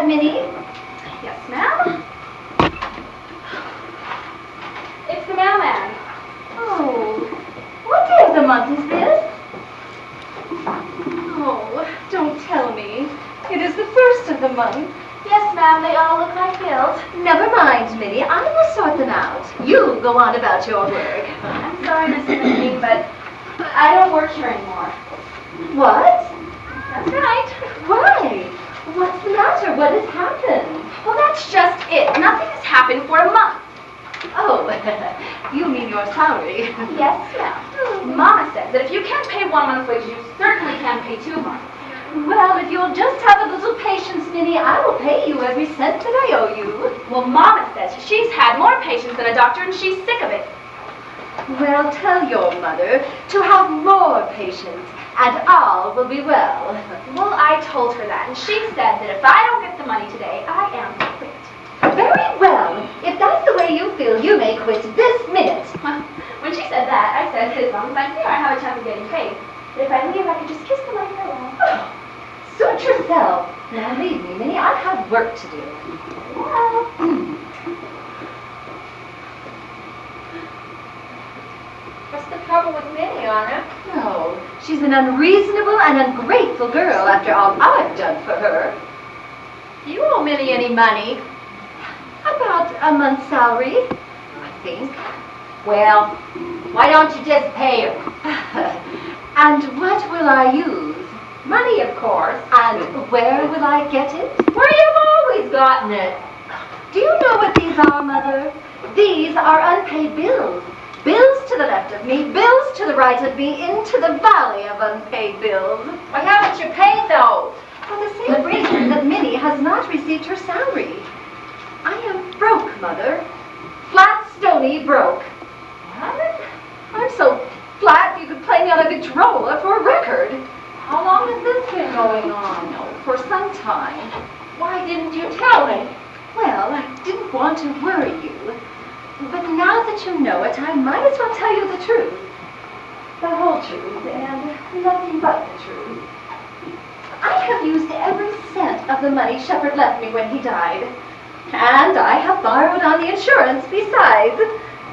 Minnie? Yes, ma'am? It's the mailman. Oh, what day of the month is this? Oh, don't tell me. It is the first of the month. Yes, ma'am, they all look like bills. Never mind, Minnie. I will sort them out. You go on about your work. I'm sorry, Mrs. McLean, but I don't work here anymore. What? That's right. Why? What's the matter? What has happened? Well, that's just it. Nothing has happened for a month. Oh, you mean your salary? Yes, ma'am. Mama says that if you can't pay 1 month's wages, you certainly can't pay 2 months. Well, if you'll just have a little patience, Minnie, I will pay you every cent that I owe you. Well, Mama says she's had more patience than a doctor and she's sick of it. Well, tell your mother to have more patience and all will be well. Well, I told her that and she said that if I don't get the money today, I am to quit. Very well. If that's the way you feel, you may quit this minute. When she said that, I said, as long as I'm here, I have a chance of getting paid. But if I leave, I can just kiss the money farewell. Oh, suit yourself. Now leave me, Minnie. I have work to do. Well. What's the trouble with Minnie, Anna? No, she's an unreasonable and ungrateful girl after all I've done for her. Do you owe Minnie any money? About a month's salary, I think. Well, why don't you just pay her? And what will I use? Money, of course. And where will I get it? Where you've always gotten it. Do you know what these are, Mother? These are unpaid bills. Bills to the left of me, bills to the right of me, into the valley of unpaid bills. Why haven't you paid those? For the same reason that Minnie has not received her salary. I am broke, Mother. Flat, stony broke. What? I'm so flat you could play me on a Victrola for a record. How long has this been going on? Oh, for some time. Why didn't you tell me? Well, I didn't want to worry you. But now that you know it, I might as well tell you the truth. The whole truth, and nothing but the truth. I have used every cent of the money Shepard left me when he died. And I have borrowed on the insurance besides.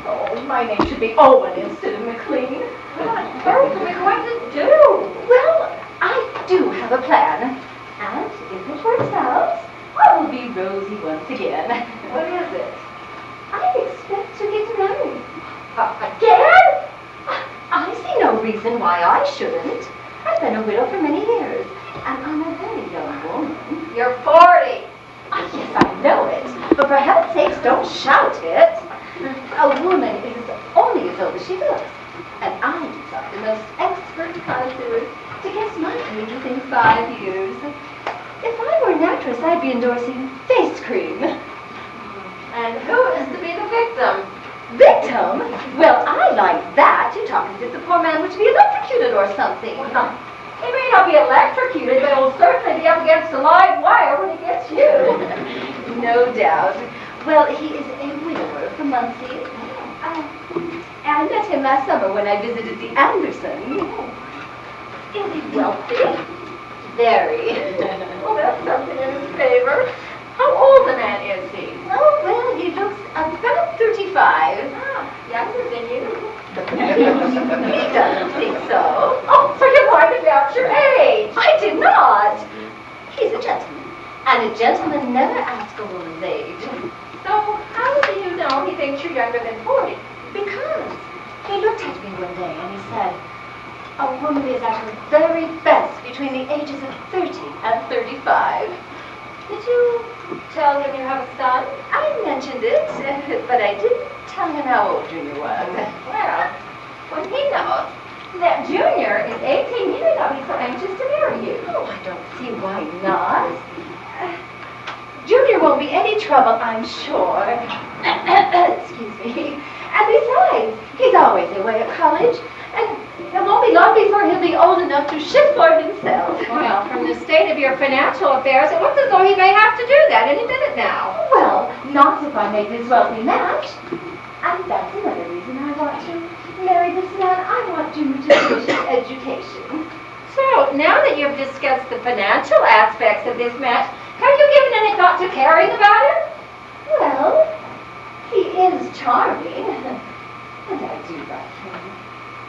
Oh, my name should be Owen instead of McLean. What on earth are we going to do? Well, I do have a plan. And if it works out, I will be Rosie once again. What is it? I expect to get married. Again? I see no reason why I shouldn't. I've been a widow for many years, and I'm a very young woman. You're 40. Yes, I know it, but for heaven's sakes, don't shout it. A woman is only as old as she looks, and I thought the most expert connoisseur to guess my age within 5 years. If I were an actress, I'd be endorsing face cream. And who is to be the victim? Victim? Well, I like that. You're talking as if the poor man was to be electrocuted or something. He may not be electrocuted, but he'll certainly be up against a live wire when he gets you. No doubt. Well, he is a widower from Muncie. I met him last summer when I visited the Andersons. Is he wealthy? Very. Well, that's something in his favor. How old a man is he? Oh, well, he looks about 35. Younger than you. He doesn't think so. Oh, so you lied about your age. I did not. He's a gentleman. And a gentleman never asks a woman's age. So how do you know he thinks you're younger than 40? Because he looked at me one day and he said, a woman is at her very best between the ages of 30 and 35. Did you tell him you have a son? I mentioned it, but I didn't tell him how old Junior was. Well, when he knows why not? Junior won't be any trouble, I'm sure. Excuse me. And besides, he's always away at college, and it won't be long before he'll be old enough to shift for himself. Well, from the state of your financial affairs, it looks as though he may have to do that any minute now. Well, not if I make this wealthy match. And that's another reason I want to marry this man. I want Junior to finish his education. So, now that you've discussed the financial aspects of this match, have you given any thought to caring about him? Well, he is charming, and I do like him.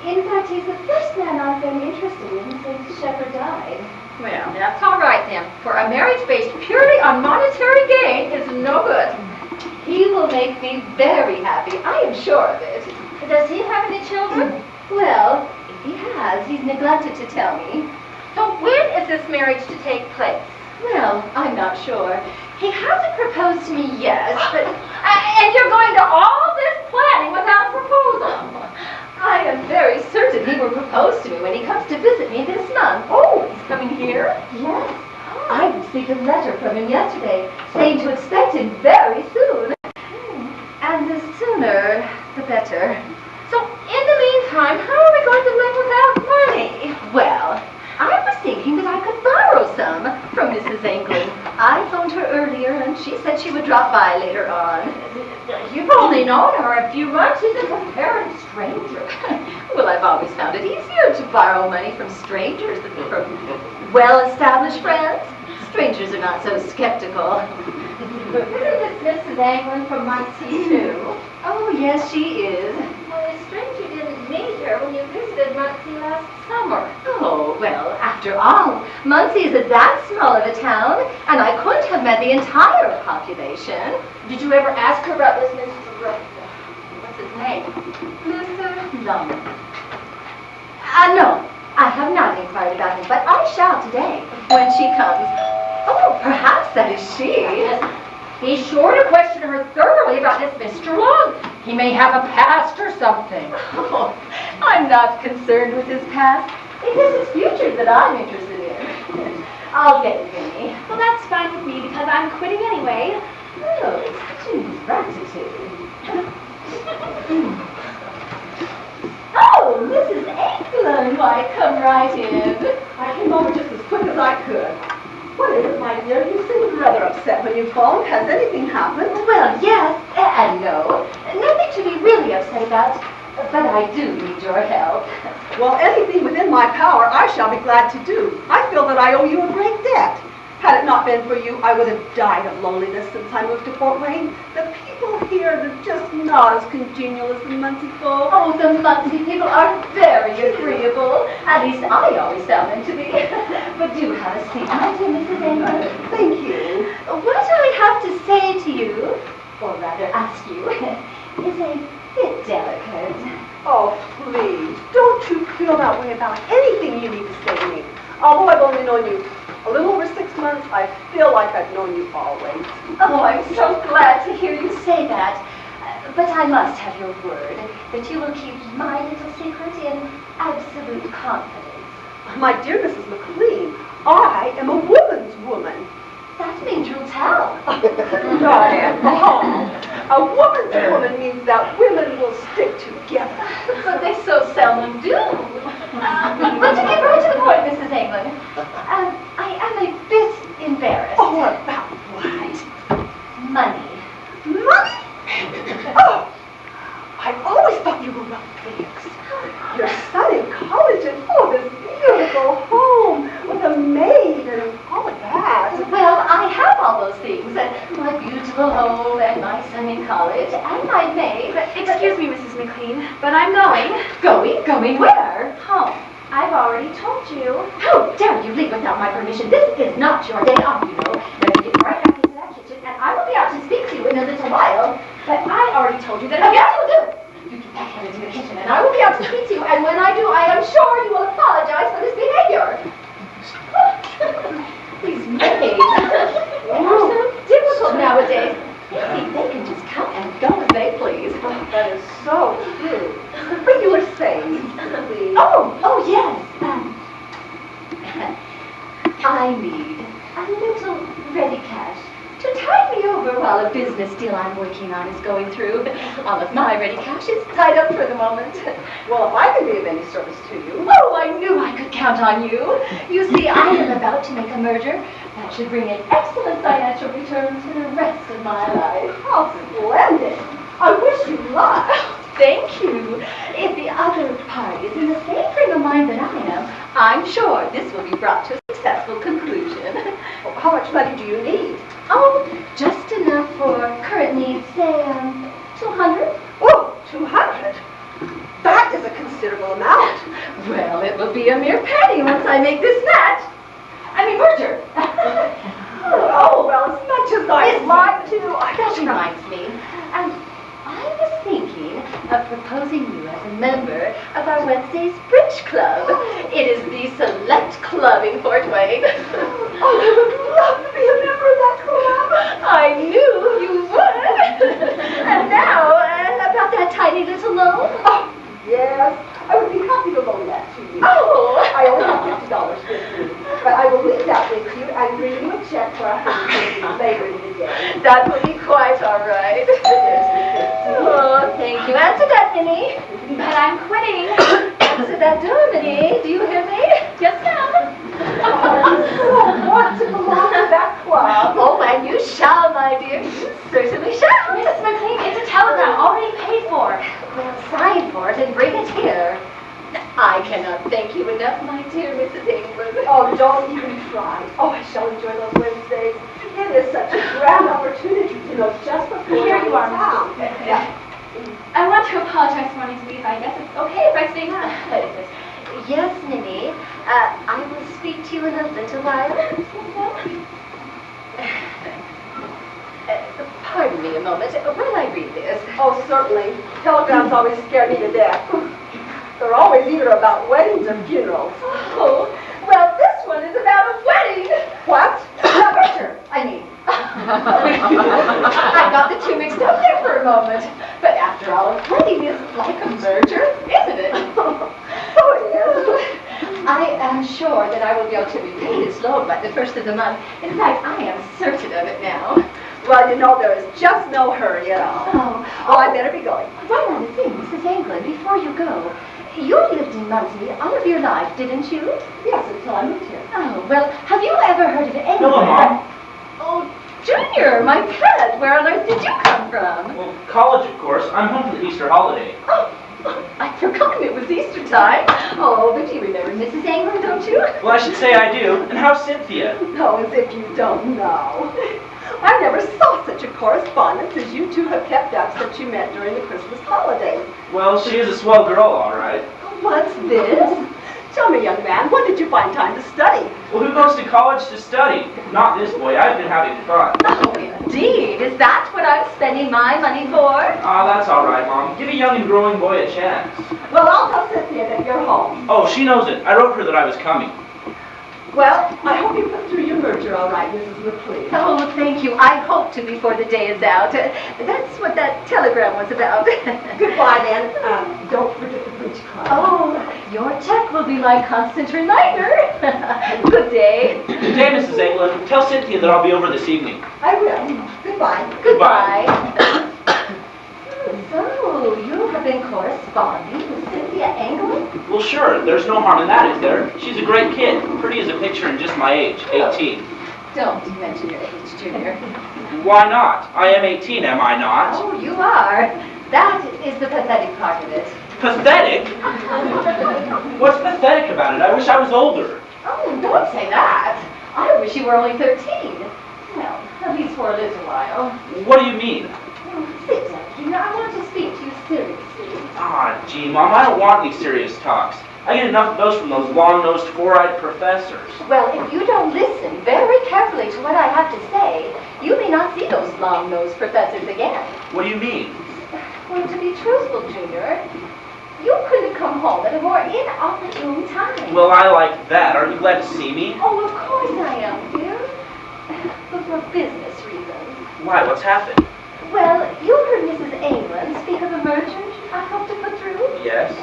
In fact, he's the first man I've been interested in since Shepard died. Well, that's all right then, for a marriage based purely on monetary gain is no good. He will make me very happy, I am sure of it. Does he have any children? Well, if he has, he's neglected to tell me. So when is this marriage to take place? Well, I'm not sure. He hasn't proposed to me yet, but... And you're going to all this planning without a proposal? I am very certain he will propose to me when he comes to visit me this month. Oh, he's coming here? Yes. I received a letter from him yesterday saying to expect him very soon. And the sooner, the better. So, in the meantime, how are we going to live without money? Well, I was thinking that I could borrow some from Mrs. England. I phoned her earlier, and she said she would drop by later on. You've only known her a few months. She's a comparative stranger. Well, I've always found it easier to borrow money from strangers than from well-established friends. Strangers are not so skeptical. Isn't this Mrs. England from Muncie, too? Oh, yes, she is. Well, it's strange you didn't meet her when you visited Muncie last summer. Oh, well, after all, Muncie isn't that small of a town, and I couldn't have met the entire population. Did you ever ask her about this Mr. What's his name? Mr. Lum. No, I have not inquired about him, but I shall today, when she comes. Oh, perhaps that is she. Yes. Be sure to question her thoroughly about this Mr. Long. He may have a past or something. Oh, I'm not concerned with his past. It is his future that I'm interested in. I'll get it, Vinny. Well, that's fine with me because I'm quitting anyway. Oh, it's Judy's gratitude. Oh, Mrs. England, why, come right in. I came over just as quick as I could. What is it, my dear? You seem rather upset when you phoned. Has anything happened? Well, yes and no. Nothing to be really upset about, but I do need your help. Well, anything within my power I shall be glad to do. I feel that I owe you a great debt. Had it not been for you, I would have died of loneliness since I moved to Fort Wayne. The people here are just not as congenial as the Muncie folk. Oh, the Muncie people are very agreeable. At least I always found them to be. But do have a seat, my dear Mrs. England. Thank you. What I have to say to you, or rather ask you, is a bit delicate. Oh, please, don't you feel that way about anything you need to say to me. Although I've only known you a little over 6 months, I feel like I've known you always. Oh, I'm so glad to hear you say that. But I must have your word that you will keep my little secret in absolute confidence. My dear Mrs. McLean, I am a woman's woman. That means you'll tell. Diane, a woman's woman means that women will stick together. But they so seldom do. But to get right to the point, Mrs. England, I am a bit embarrassed. Oh, about what? Money. Money? Oh, I always thought you were well fixed. Your son in college and this beautiful home with a maid and all of that. Well, I have all those things, and my beautiful home and my son in college and my maid. Excuse me, Mrs. McLean, but I'm going. Going where? Home. I've already told you. How dare you leave without my permission? This is not your day off, you know. Now you get right back into that kitchen, and I will be out to speak to you in a little while. But I already told you that Yes, you will do. You get back into the kitchen, and I will be out to speak to you, and when I do, I am sure you will apologize for this behavior. These maids are so difficult nowadays. They can just come and go as they please. Oh, that is so true. But you were saying, please. Oh, yes. I need a business deal I'm working on is going through. All of my ready cash is tied up for the moment. Well, if I can be of any service to you. Oh, I knew I could count on you. You see, I am about to make a merger that should bring an excellent financial return for the rest of my life. How splendid. I wish you luck. Thank you. If the other party is in the same frame of mind that I am, I'm sure this will be brought to a successful conclusion. Well, how much money do you need? Oh, just enough for current needs, say, 200? Oh, 200. That is a considerable amount. Well, it will be a mere penny once I make this match. Merger. Oh, well, as much as I'd like to. That reminds me. I was thinking of proposing you as a member of our Wednesday's Bridge Club. It is the select club in Fort Wayne. Oh, I would love to be a member of that club. I knew you would. And now, about that tiny little loan. Oh, yes. I would be happy to loan that to you. Oh! I only have $50 with me, but I will leave that with you and bring you a check for $150 later in the day. That will be quite all right. Oh, thank you. Answer that, Minnie. But I'm quitting. Answer that door, Minnie. Do you hear me? Yes, ma'am. I so want to belong to that club. Oh, and you shall, my dear. You certainly shall. Mrs. McLean, it's a telegram already paid for. Well, sign for it and bring it here. I cannot thank you enough, my dear Mrs. England. Oh, don't even try. Oh, I shall enjoy those Wednesdays. It is such a grand opportunity to know just before Here you are, town. Mrs. Yeah. I want to apologize for wanting to leave. I guess it's okay if I stay now. Yes, Minnie. I will speak to you in a little while. Pardon me a moment while I read this. Oh, certainly. Telegrams always scare me to death. They're always either about weddings or funerals. Oh, well, this one is about a wedding. What? A merger, I mean. I got the two mixed up there for a moment. But after all, a wedding is like a merger, isn't it? Oh, yes. I am sure that I will be able to repay this loan by the first of the month. In fact, I am certain of it now. Well, you know, there is just no hurry at all. Oh, I better be going. One other thing, Mrs. England, before you go. You lived in Muncie all of your life, didn't you? Yes, until I moved here. Oh, well, have you ever heard of anywhere? Hello, Mom. Oh, Junior, my pet, where on earth did you come from? Well, college, of course. I'm home for the Easter holiday. Oh, I'd forgotten it was Easter time. Oh, but you remember Mrs. England, don't you? Well, I should say I do. And how's Cynthia? No, as if you don't know. I never saw such a correspondence as you two have kept up since you met during the Christmas holidays. Well, she is a swell girl, all right. What's this? Tell me, young man, when did you find time to study? Well, who goes to college to study? Not this boy. I've been having fun. Oh, indeed. Is that what I'm spending my money for? Ah, that's all right, Mom. Give a young and growing boy a chance. Well, I'll tell Cynthia that you're home. Oh, she knows it. I wrote her that I was coming. Well, I hope you put through your merger all right, Mrs. McLean. Oh, thank you. I hope to before the day is out. That's what that telegram was about. Goodbye, then. Don't forget the Bridge Club. Oh, your check will be my constant reminder. Good day. Good day, Mrs. England. Tell Cynthia that I'll be over this evening. I will. Goodbye. Goodbye. So, you have been corresponding with Cynthia England? Well, sure. There's no harm in that, is there? She's a great kid. Pretty as a picture and just my age, 18. Don't mention your age, Junior. Why not? I am 18, am I not? Oh, you are. That is the pathetic part of it. Pathetic? What's pathetic about it? I wish I was older. Oh, don't say that. I wish you were only 13. Well, at least for a little while. What do you mean? Sit down, Junior. I want to speak to you seriously. Ah, gee, Mom, I don't want any serious talks. I get enough of those from those long-nosed, four-eyed professors. Well, if you don't listen very carefully to what I have to say, you may not see those long-nosed professors again. What do you mean? Well, to be truthful, Junior, you couldn't come home at a more inopportune time. Well, I like that. Aren't you glad to see me? Oh, of course I am, dear. But for business reasons. Why? What's happened? Well, you heard Mrs. England speak of a merger I hope to put through. Yes?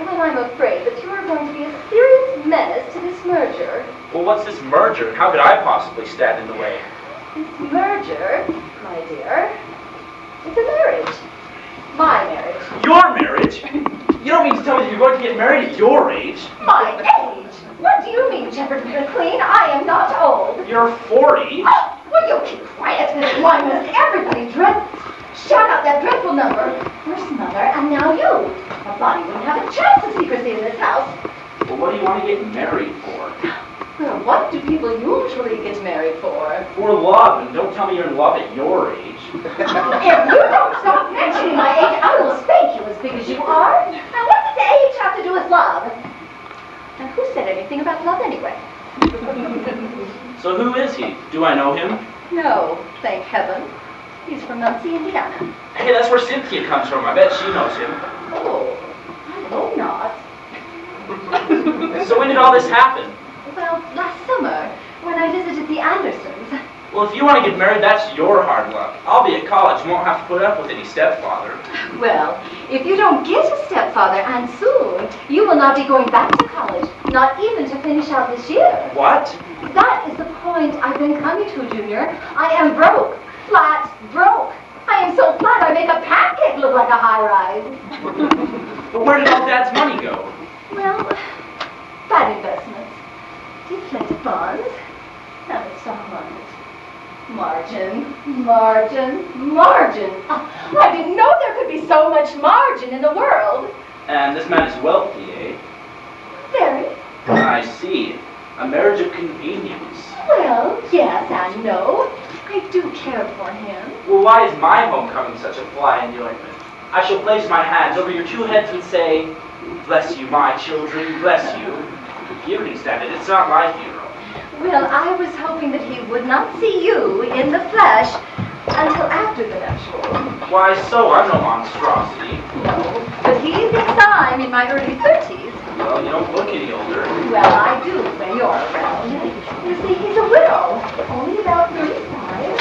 Well, I'm afraid that you are going to be a serious menace to this merger. Well, what's this merger, and how could I possibly stand in the way? This merger my dear. It's a marriage. My marriage. Your marriage? You don't mean to tell me that you're going to get married at your age? My age? What do you mean, Shepherd McLean? I am not old. You're 40. Oh, will you keep quiet? Why must everybody shout out that dreadful number? First Mother, and now you. A body wouldn't have a chance of secrecy in this house. Well, what do you want to get married for? Well, what do people usually get married for? For love, and don't tell me you're in love at your age. If you don't stop mentioning my age, I will spank you as big as you are. Now, what does age have to do with love? And who said anything about love anyway? So who is he? Do I know him? No, thank heaven. He's from Muncie, Indiana. Hey, that's where Cynthia comes from. I bet she knows him. Oh, I hope not. So when did all this happen? Well, last summer, when I visited the Andersons. Well, if you want to get married, that's your hard luck. I'll be at college and won't have to put up with any stepfather. Well, if you don't get a stepfather, and soon, you will not be going back to college, not even to finish out this year. What? That is the point I've been coming to, Junior. I am broke. Flat broke. I am so flat I make a pancake look like a high-rise. But where did all Dad's money go? Well, bad investments. Deflated bonds. Now the stock market. Margin, margin, margin. Oh, I didn't know there could be so much margin in the world. And this man is wealthy, eh? Very. I see. A marriage of convenience. Well, yes and no. I do care for him. Well, why is my homecoming such a fly in the ointment? I shall place my hands over your two heads and say, bless you, my children, bless you. You can stand it. It's not my funeral. Well, I was hoping that he would not see you in the flesh until after the nuptial. Why so? I'm no monstrosity. No, but he thinks I'm in my early 30s. Well, you don't look any older. Well, I do when you're around. You see, he's a widow, only about 35.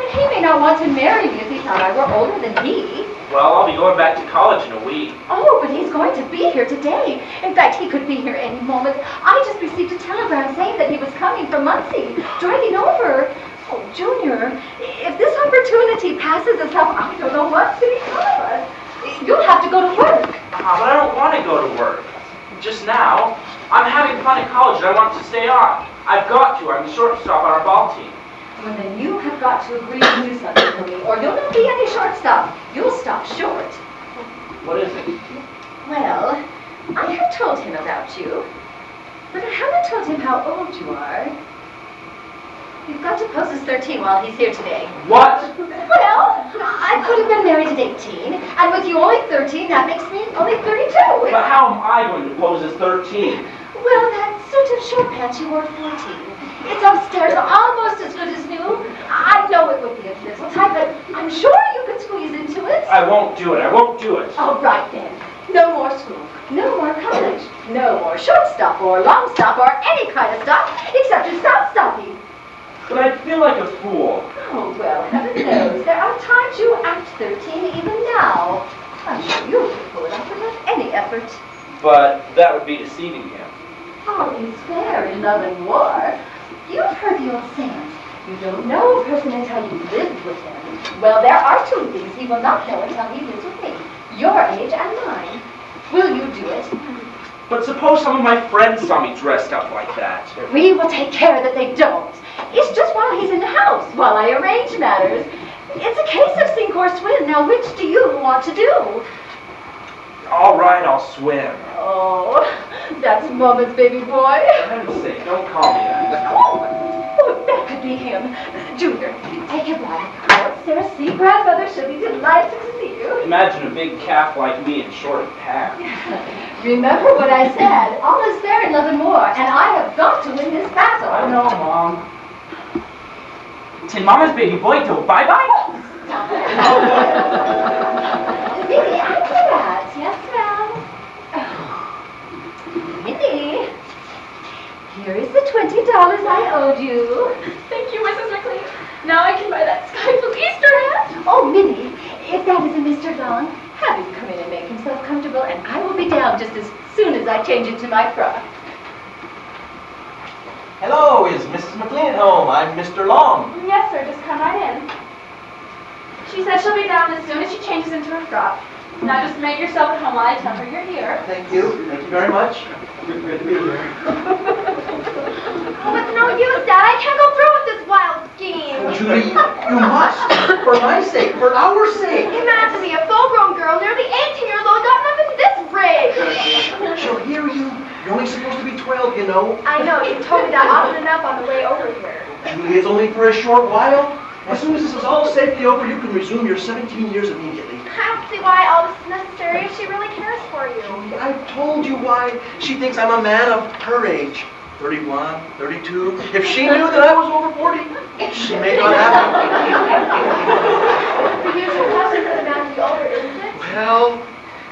And he may not want to marry me if he thought I were older than he. Well, I'll be going back to college in a week. Oh, but he's going to be here today. In fact, he could be here any moment. I just received a telegram saying that he was coming from Muncie, driving over. Oh, Junior, if this opportunity passes us up, I don't know what's going to become of us. You'll have to go to work. But I don't want to go to work. Just now, I'm having fun at college and I want to stay on. I've got to. I'm the shortstop on our ball team. Well, then you have got to agree to do something for me, or you'll not be any shortstop. You'll stop short. What is it? Well, I have told him about you, but I haven't told him how old you are. You've got to pose as 13 while he's here today. What? Well, I could have been married at 18, and with you only 13, that makes me only 32. But how am I going to pose as 13? Well, that suit of short pants you wore 14. It's upstairs, almost as good as new. I know it would be a fizzle type, but I'm sure you could squeeze into it. I won't do it. I won't do it. All right, then. No more school. No more college. No more shortstop or long stop or any kind of stop except your stop stopping. But I feel like a fool. Oh, well, heaven knows. There are times you act 13 even now. I'm sure you could pull it off without any effort. But that would be deceiving him. All is fair in love and war. You've heard the old saying, you don't know a person until you live with him. Well, there are two things he will not know until he lives with me. Your age and mine. Will you do it? But suppose some of my friends saw me dressed up like that. We will take care that they don't. It's just while he's in the house, while I arrange matters. It's a case of sink or swim. Now, which do you want to do? All right, I'll swim. Oh, that's Mama's baby boy. For heaven's sake, don't call me that. Oh, that could be him. Junior, take your bag. Go upstairs, see grandmother. She'll be delighted to see you. Imagine a big calf like me in short pants. Remember what I said. All is fair in love and war, and I have got to win this battle. I know, Mom. Till Mama's baby boy, till bye-bye. Stop it. Minnie, answer that. Yes, ma'am. Oh. Minnie, here is the $20 I owed you. Thank you, Mrs. McLean. Now I can buy that sky blue Easter hat. Oh, Minnie, if that isn't Mr. Long, have him come in and make himself comfortable, and I will be down just as soon as I change into my frock. Hello, is Mrs. McLean at home? I'm Mr. Long. Yes, sir. Just come right in. She said she'll be down as soon as she changes into her frock. Now just make yourself at home while I tell her you're here. Thank you. Thank you very much. Good to be here. Oh, it's no use, Dad. I can't go through with this wild scheme. Julie, you must. For my sake, for our sake. Imagine me, a full-grown girl, nearly 18 years old, got up into this rig. She'll hear you. You're only supposed to be 12, you know. I know, you told me that often enough on the way over here. Julie, it's only for a short while. As soon as this is all safely over, you can resume your 17 years immediately. I don't see why all this is necessary if she really cares for you. I've told you why. She thinks I'm a man of her age. 31, 32. If she knew that I was over 40, she may not have The usual custom for the man to be older, isn't it? me. Well,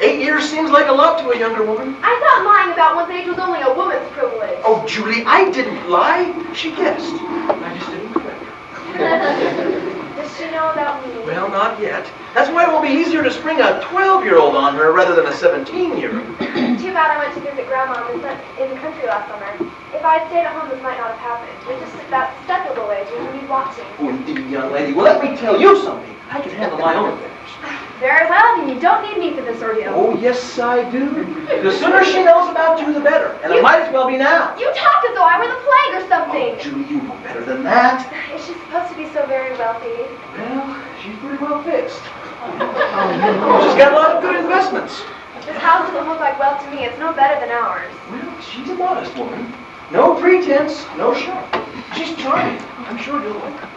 8 years seems like a lot to a younger woman. I thought lying about one's age was only a woman's privilege. Oh, Julie, I didn't lie. She guessed. I just didn't correct her. Does she know about me? Well, not yet. That's why it will be easier to spring a 12-year-old on her rather than a 17-year-old. Too bad I went to visit Grandma in the country last summer. If I had stayed at home, this might not have happened. It's just that step-level age when you need watching. Oh, indeed, young lady. Well, let me tell you something. I can handle my own affairs. Very well, then you don't need me for this ordeal. Oh, yes, I do. The sooner she knows about you, the better. And it might as well be now. You talk as though I were the plague or something. Oh, Julie, you know better than that. Is she supposed to be so very wealthy? Well, she's pretty well fixed. She's got a lot of good investments. This house doesn't look like wealth to me. It's no better than ours. Well, she's a modest woman. No pretense, no show. She's charming. I'm sure you'll like her.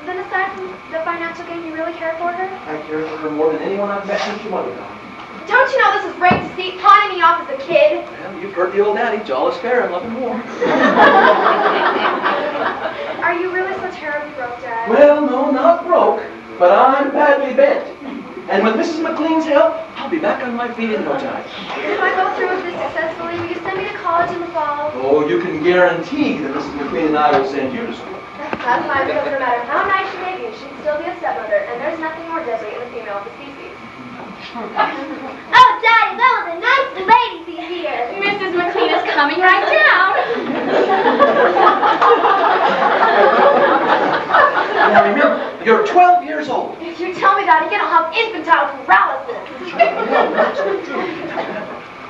Then aside from the financial gain, you really care for her? I care for her more than anyone I've met since your mother died. Don't you know this is rape deceit, pawning me off as a kid? Well, you've heard the old adage, all is fair in love and war. Are you really so terribly broke, Dad? Well, no, not broke, but I'm badly bent. And with Mrs. McLean's help, I'll be back on my feet in no time. If I go through with this successfully, will you send me to college in the fall? Oh, you can guarantee that Mrs. McLean and I will send you to school. That's fine, because no matter how nice she may be, she'd still be a stepmother, and there's nothing more deadly in the female of the species. Oh, Daddy, that was a nice lady here. Mrs. McLean is coming right down. Now remember, you're 12 years old. If you tell me that again, I'll have infantile paralysis.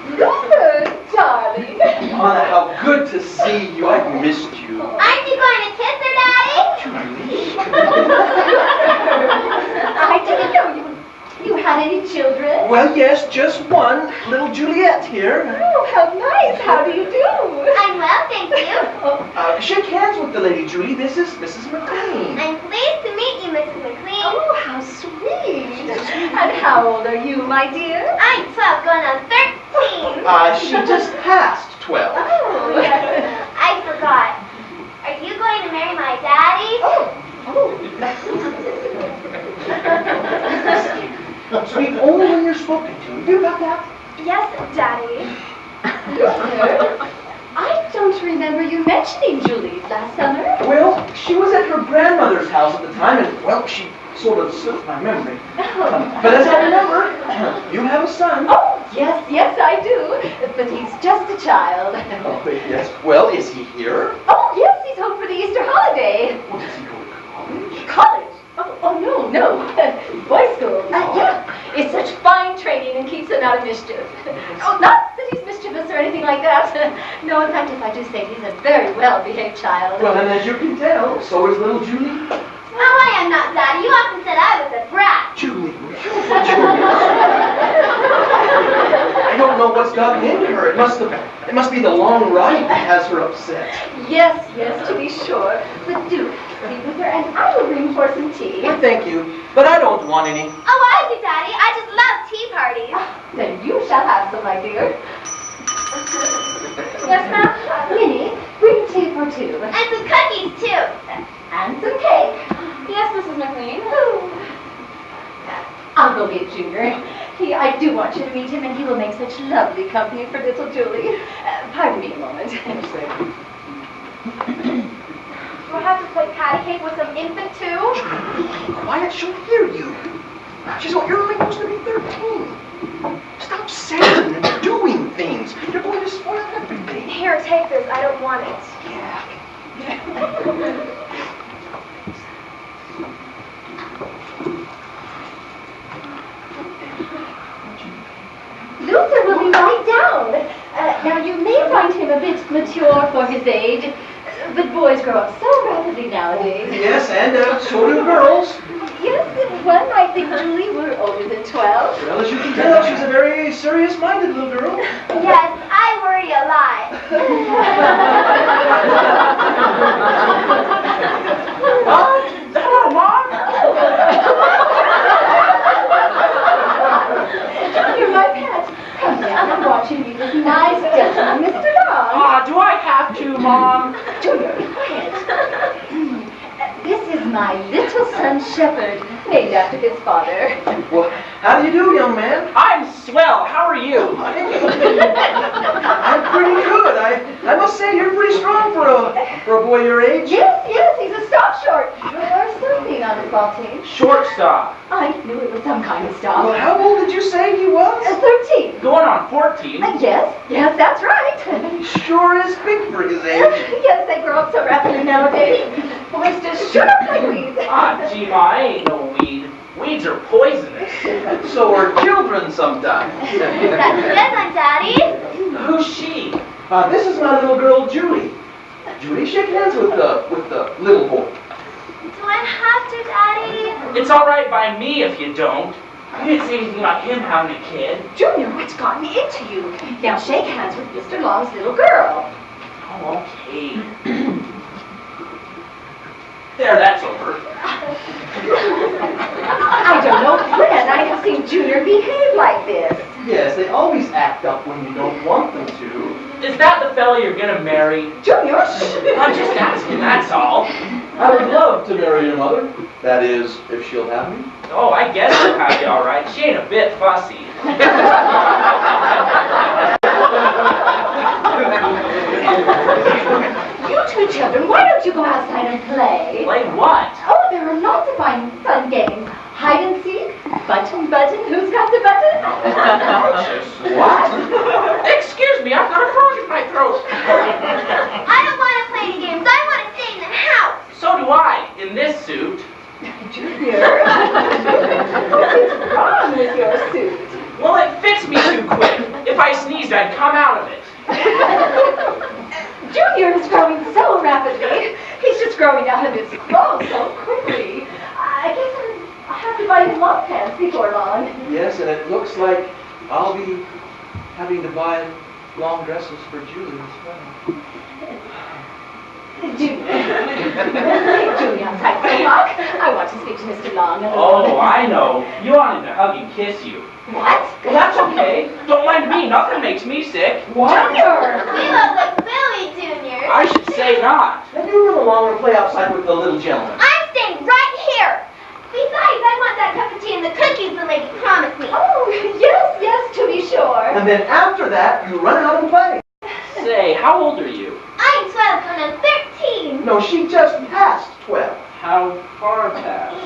Luther, darling. Anna, how good to see you. I've missed you. Aren't you going to kiss her, Daddy? I didn't know you had any children. Well, yes, just one. Little Juliet here. Oh, how nice. How do you do? I'm well, thank you. Shake hands with the lady, Julie. This is Mrs. McLean. I'm pleased to meet you, Mrs. McLean. Oh, how sweet. And how old are you, my dear? I'm 12, going on 13. She just passed 12. Oh, yes. I forgot. Are you going to marry my daddy? Speak only when you're spoken to. You got that? Yes, Daddy. I don't remember you mentioning Julie last summer. Well, she was at her grandmother's house at the time, and, well, she sort of slipped my memory. But as I remember, you have a son. Oh, yes, I do. But he's just a child. Oh, yes. Well, is he here? Oh, yes, he's home for the Easter holiday. Well, does he go to college? College? Oh, no. Boys' school. Yeah. It's such fine training and keeps him out of mischief. Oh, not that he's mischievous or anything like that. No, in fact, if I do say he's a very well-behaved child. Well, and as you can tell, so is little Julie. Oh, I am not, Daddy. You often said I was a brat. Julie. I don't know what's gotten into her. It must be the long ride that has her upset. Yes, to be sure. But do sleep with her, and I will bring for some tea. Well, thank you, but I don't want any. Oh, I do, Daddy. I just love tea parties. Then you shall have some, my dear. Yes, ma'am? Minnie, bring tea for two. And some cookies, too. And some cake. Yes, Mrs. McLean. I'll go get Junior. I do want you to meet him, and he will make such lovely company for little Julie. Pardon me a moment. Do I have to play patty cake with some infant, too? Quiet, she'll hear you. You're only supposed to be 13. Stop saying and doing things. You're going to spoil everything. Here, take this. I don't want it. Yeah. Now, you may find him a bit mature for his age, but boys grow up so rapidly nowadays. Yes, and so do girls. Yes, one might think Julie were older than 12. Well, as you can tell, she's a very serious-minded little girl. Yes, I worry a lot. Hello, Mom. Junior, my pet, come down and watch you meet this nice gentleman, Mr. Long. Do I have to, Mom? Junior, be quiet. This is my little son, Shepherd, named after his father. Well, how do you do, young man? I'm swell. How are you? I'm pretty good. I must say you're pretty strong for a boy your age. Yes, he's a stop short. Or something on the ball team. Shortstop. I knew it was some kind of stop. Well, how old did you say he was? 13. Going on 14. Yes, that's right. He sure is big for his age. Yes, they grow up so rapidly nowadays. Boys just shoot up like weeds. Gee, Ma, I ain't no weed. Weeds are poisonous. So are children sometimes. That's good one, Daddy. Who's she? This is my little girl, Julie. Julie, shake hands with the little boy. Do I have to, Daddy? It's all right by me if you don't. You didn't say anything about him having a kid. Junior, what's gotten into you? Now shake hands with Mr. Long's little girl. Oh, okay. There, that's over. I don't know when I have seen Junior behave like this. Yes, they always act up when you don't want them to. Is that the fella you're gonna marry? Junior, I'm just asking, that's all. I would love to marry your mother. That is, if she'll have me. Oh, I guess she'll have you all right. She ain't a bit fussy. You two children, why don't you go outside and play? Play what? Oh, there are lots of fun games. Hide and seek, button, who's got the button? What? Excuse me, I've got a frog in my throat. I don't want to play any games. I want to stay in the house. So do I, in this suit. Junior, what's wrong with your suit? Well, it fits me too quick. If I sneezed, I'd come out of it. Junior is growing so rapidly. He's just growing out of his clothes so quickly. I guess I'll have to buy him long pants before long. Yes, and it looks like I'll be having to buy long dresses for Julie as well. Junior. Take Julie outside for a walk. I want to speak to Mr. Long. Oh, I know. You wanted to hug and kiss you. What? Well, that's okay. Don't mind me. Nothing makes me sick. Junior! We look like Billy Jr. I should say not. Then you run along and play outside with the little gentleman. I'm staying right here. Besides, I want that cup of tea and the cookies the lady promised me. Oh, yes, to be sure. And then after that, you run out and play. Say, how old are you? I'm 12 and I'm 13. No, she just passed 12. How far past?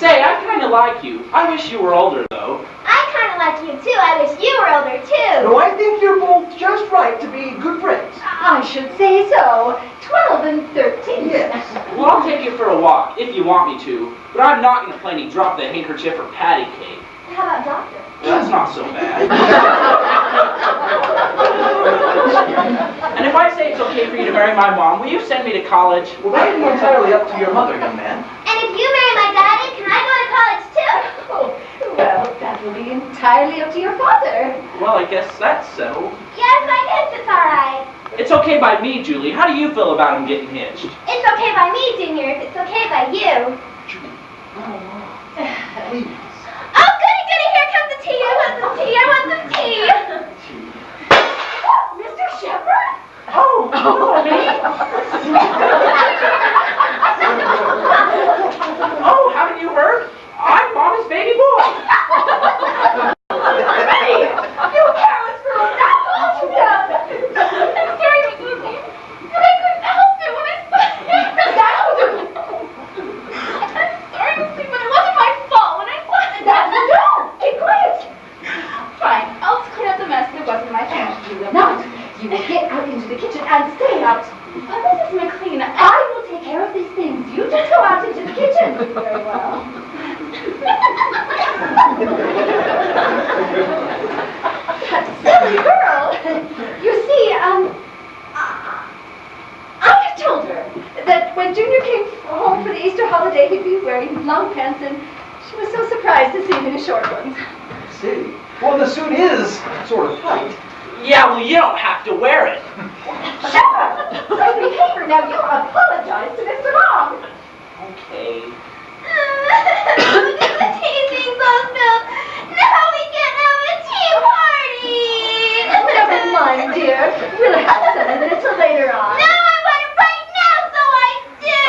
Say, I kind of like you. I wish you were older, though. I kind of like you too. I wish you were older too. No, I think you're both just right to be good friends. I should say so. 12 and 13. Yes. Well, I'll take you for a walk, if you want me to. But I'm not going to play any drop the handkerchief or patty cake. How about doctor? That's not so bad. And if I say it's okay for you to marry my mom, will you send me to college? Well, that would be entirely up to your mother, young man. And if you marry my daddy, can I go to college too? Oh, well, that will be entirely up to your father. Well, I guess that's settled. Yes, I guess it's alright. It's okay by me, Julie. How do you feel about him getting hitched? It's okay by me, Junior, if it's okay by you. Please. Oh, goody, here comes the tea. I want some tea. Mr. Shepherd? Oh, me? Oh, haven't you heard? I'm Mama's baby boy. Hey, you careless girl, that's all you've done. I'm sorry, Miss Lucy, but I couldn't help it when I saw you. I'm sorry, Lucy, but it wasn't my fault when I saw it. No, keep quiet. Fine, I'll clean up the mess that wasn't my fault. You will not. You will get out into the kitchen and stay out. But Mrs. McLean, I will take care of these things. You just go out into the kitchen. Very well. That silly girl. his long pants, and she was so surprised to see him in his short ones. See? Well, the suit is sort of tight. Yeah, well, you don't have to wear it. Shut up! Say behavior now. You apologize to Mr. Long. Okay. The tea thing's all spilled. Now we can't have a tea party. Never mind, dear. We'll have some of it until later on. No, I want it right now, so I do.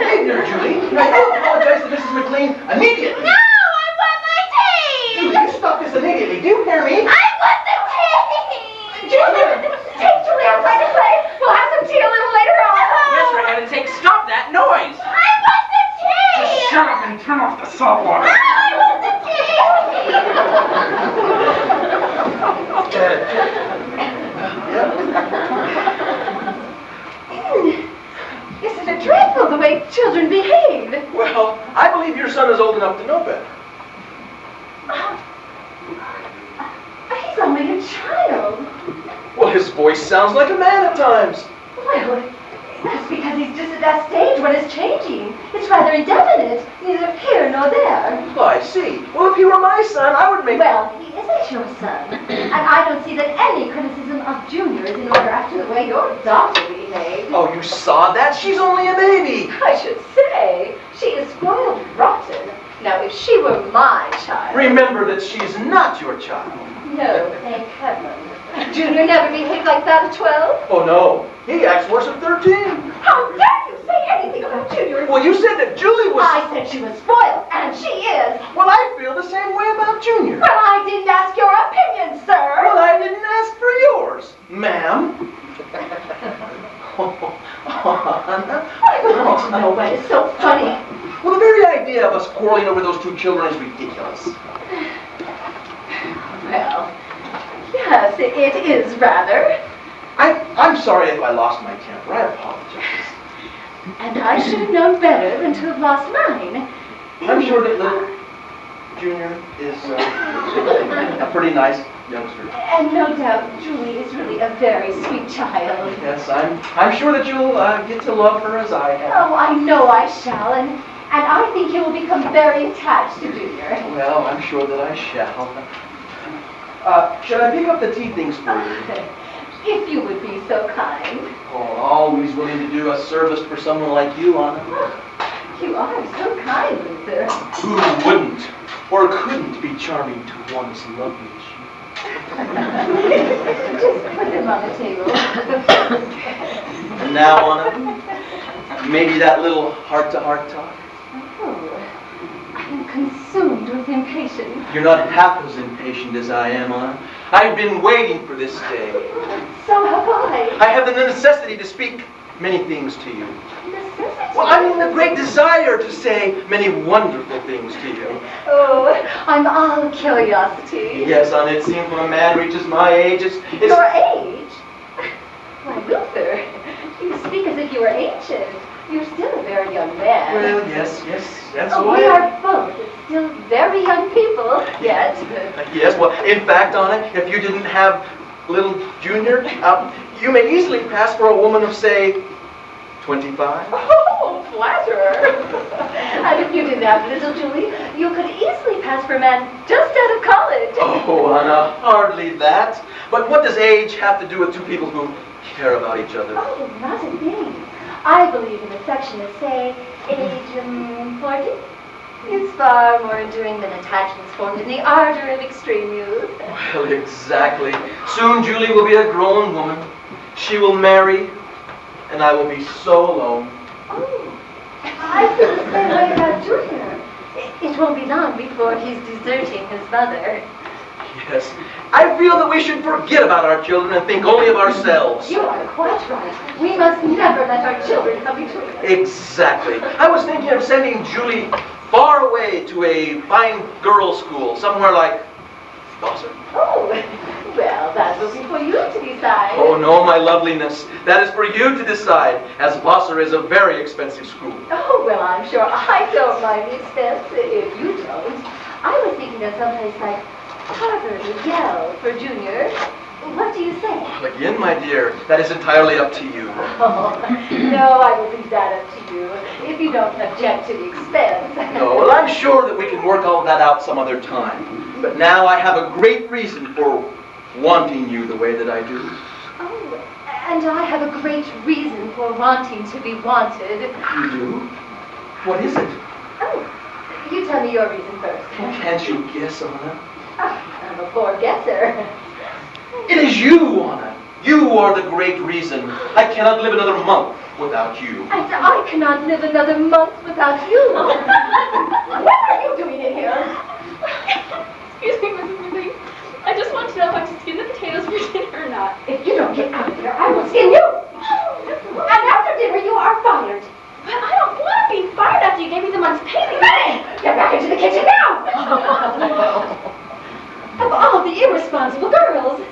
Hey there, Julie. Now you apologize to Mrs. McLean immediately. No, I want my tea. Julie, you stop this immediately. Do you hear me? I want the tea. Junior, take Julie outside to play. We'll have some tea a little later on. Yes, for heaven's sake, stop that noise. I want the tea. Just shut up and turn off the salt water. I want the tea. Isn't it dreadful the way children behave? Well, I believe your son is old enough to know better. He's only a child. Well, his voice sounds like a man at times. Well, that's because he's just at that stage when it's changing. It's rather indefinite, neither here nor there. Oh, I see. Well, if he were my son, I would make... Well, he isn't your son. And I don't see that any criticism of Junior is in order after the way your daughter behaved. Oh, you saw that? She's only a baby. I should say, she is spoiled rotten. Now, if she were my child... Remember that she's not your child. No, thank heaven. Junior never behaved like that at 12. Oh, no. He acts worse at 13. How dare you say anything about Junior? Well, you said that Julie was... I said she was spoiled, and she is. Well, I feel the same way about Junior. Well, I didn't ask your opinion, sir. Well, I didn't ask for yours, ma'am. Anna. I would like to know why it's so funny. Well, the very idea of us quarreling over those two children is ridiculous. Well, yes, it is rather. I'm sorry if I lost my temper. I apologize. And I should have known better than to have lost mine. I'm sure that little Junior is a pretty nice youngster. And no doubt Julie is really a very sweet child. Yes, I'm sure that you'll get to love her as I have. Oh, I know I shall, and I think you will become very attached to Junior. Well, I'm sure that I shall. Should I pick up the tea things for you? If you would be so kind. Oh, always willing to do a service for someone like you, Anna. You are so kind, Luther. Who wouldn't or couldn't be charming to one as lovely as you? Just put them on the table. And now, Anna, maybe that little heart-to-heart talk? Oh, I am consumed with impatience. You're not half as impatient as I am, Anna. I've been waiting for this day. So have I. I have the necessity to speak many things to you. Necessity? Well, I mean the great desire to say many wonderful things to you. Oh, I'm all curiosity. Yes, Anna, it seems when a man reaches my age, it's... Your age? Why, Luther, you speak as if you were ancient. You're still a very young man. Well, yes, that's Oh, why. we are both still very young people, yet. Yes, well, in fact, Anna, if you didn't have little Junior, you may easily pass for a woman of, say, 25. Oh, flatterer. And if you didn't have little Julie, you could easily pass for a man just out of college. Oh, Anna, hardly that. But what does age have to do with two people who care about each other? Oh, not a thing. I believe in affectionate, say, age 40. It's far more enduring than attachments formed in the ardor of extreme youth. Well, exactly. Soon Julie will be a grown woman. She will marry, and I will be so alone. Oh, I feel the same way about Junior. It won't be long before he's deserting his mother. Yes. I feel that we should forget about our children and think only of ourselves. You are quite right. We must never let our children come between us. Exactly. I was thinking of sending Julie far away to a fine girls' school, somewhere like Vassar. Oh, well, that will be for you to decide. Oh, no, my loveliness. That is for you to decide, as Vassar is a very expensive school. Oh, well, I'm sure I don't mind the expense if you don't. I was thinking of someplace like Harvard or Yale for Junior. What do you say? Well, again, my dear, that is entirely up to you. Oh, no, I will leave that up to you. if you don't object to the expense. No, well, I'm sure that we can work all that out some other time. But now I have a great reason for wanting you the way that I do. Oh, and I have a great reason for wanting to be wanted. You do? What is it? Oh, you tell me your reason first. Can't you guess, Anna? I'm a poor guesser. It is you, Anna. You are the great reason. I cannot live another month without you. And I cannot live another month without you. What are you doing in here? Excuse me, Mrs. McLean. I just want to know if I'm to skin the potatoes for dinner or not. If you don't get out of here, I will skin you. And after dinner, you are fired. But I don't want to be fired after you gave me the month's pay. Ready? Get back into the kitchen now. Of all the irresponsible girls.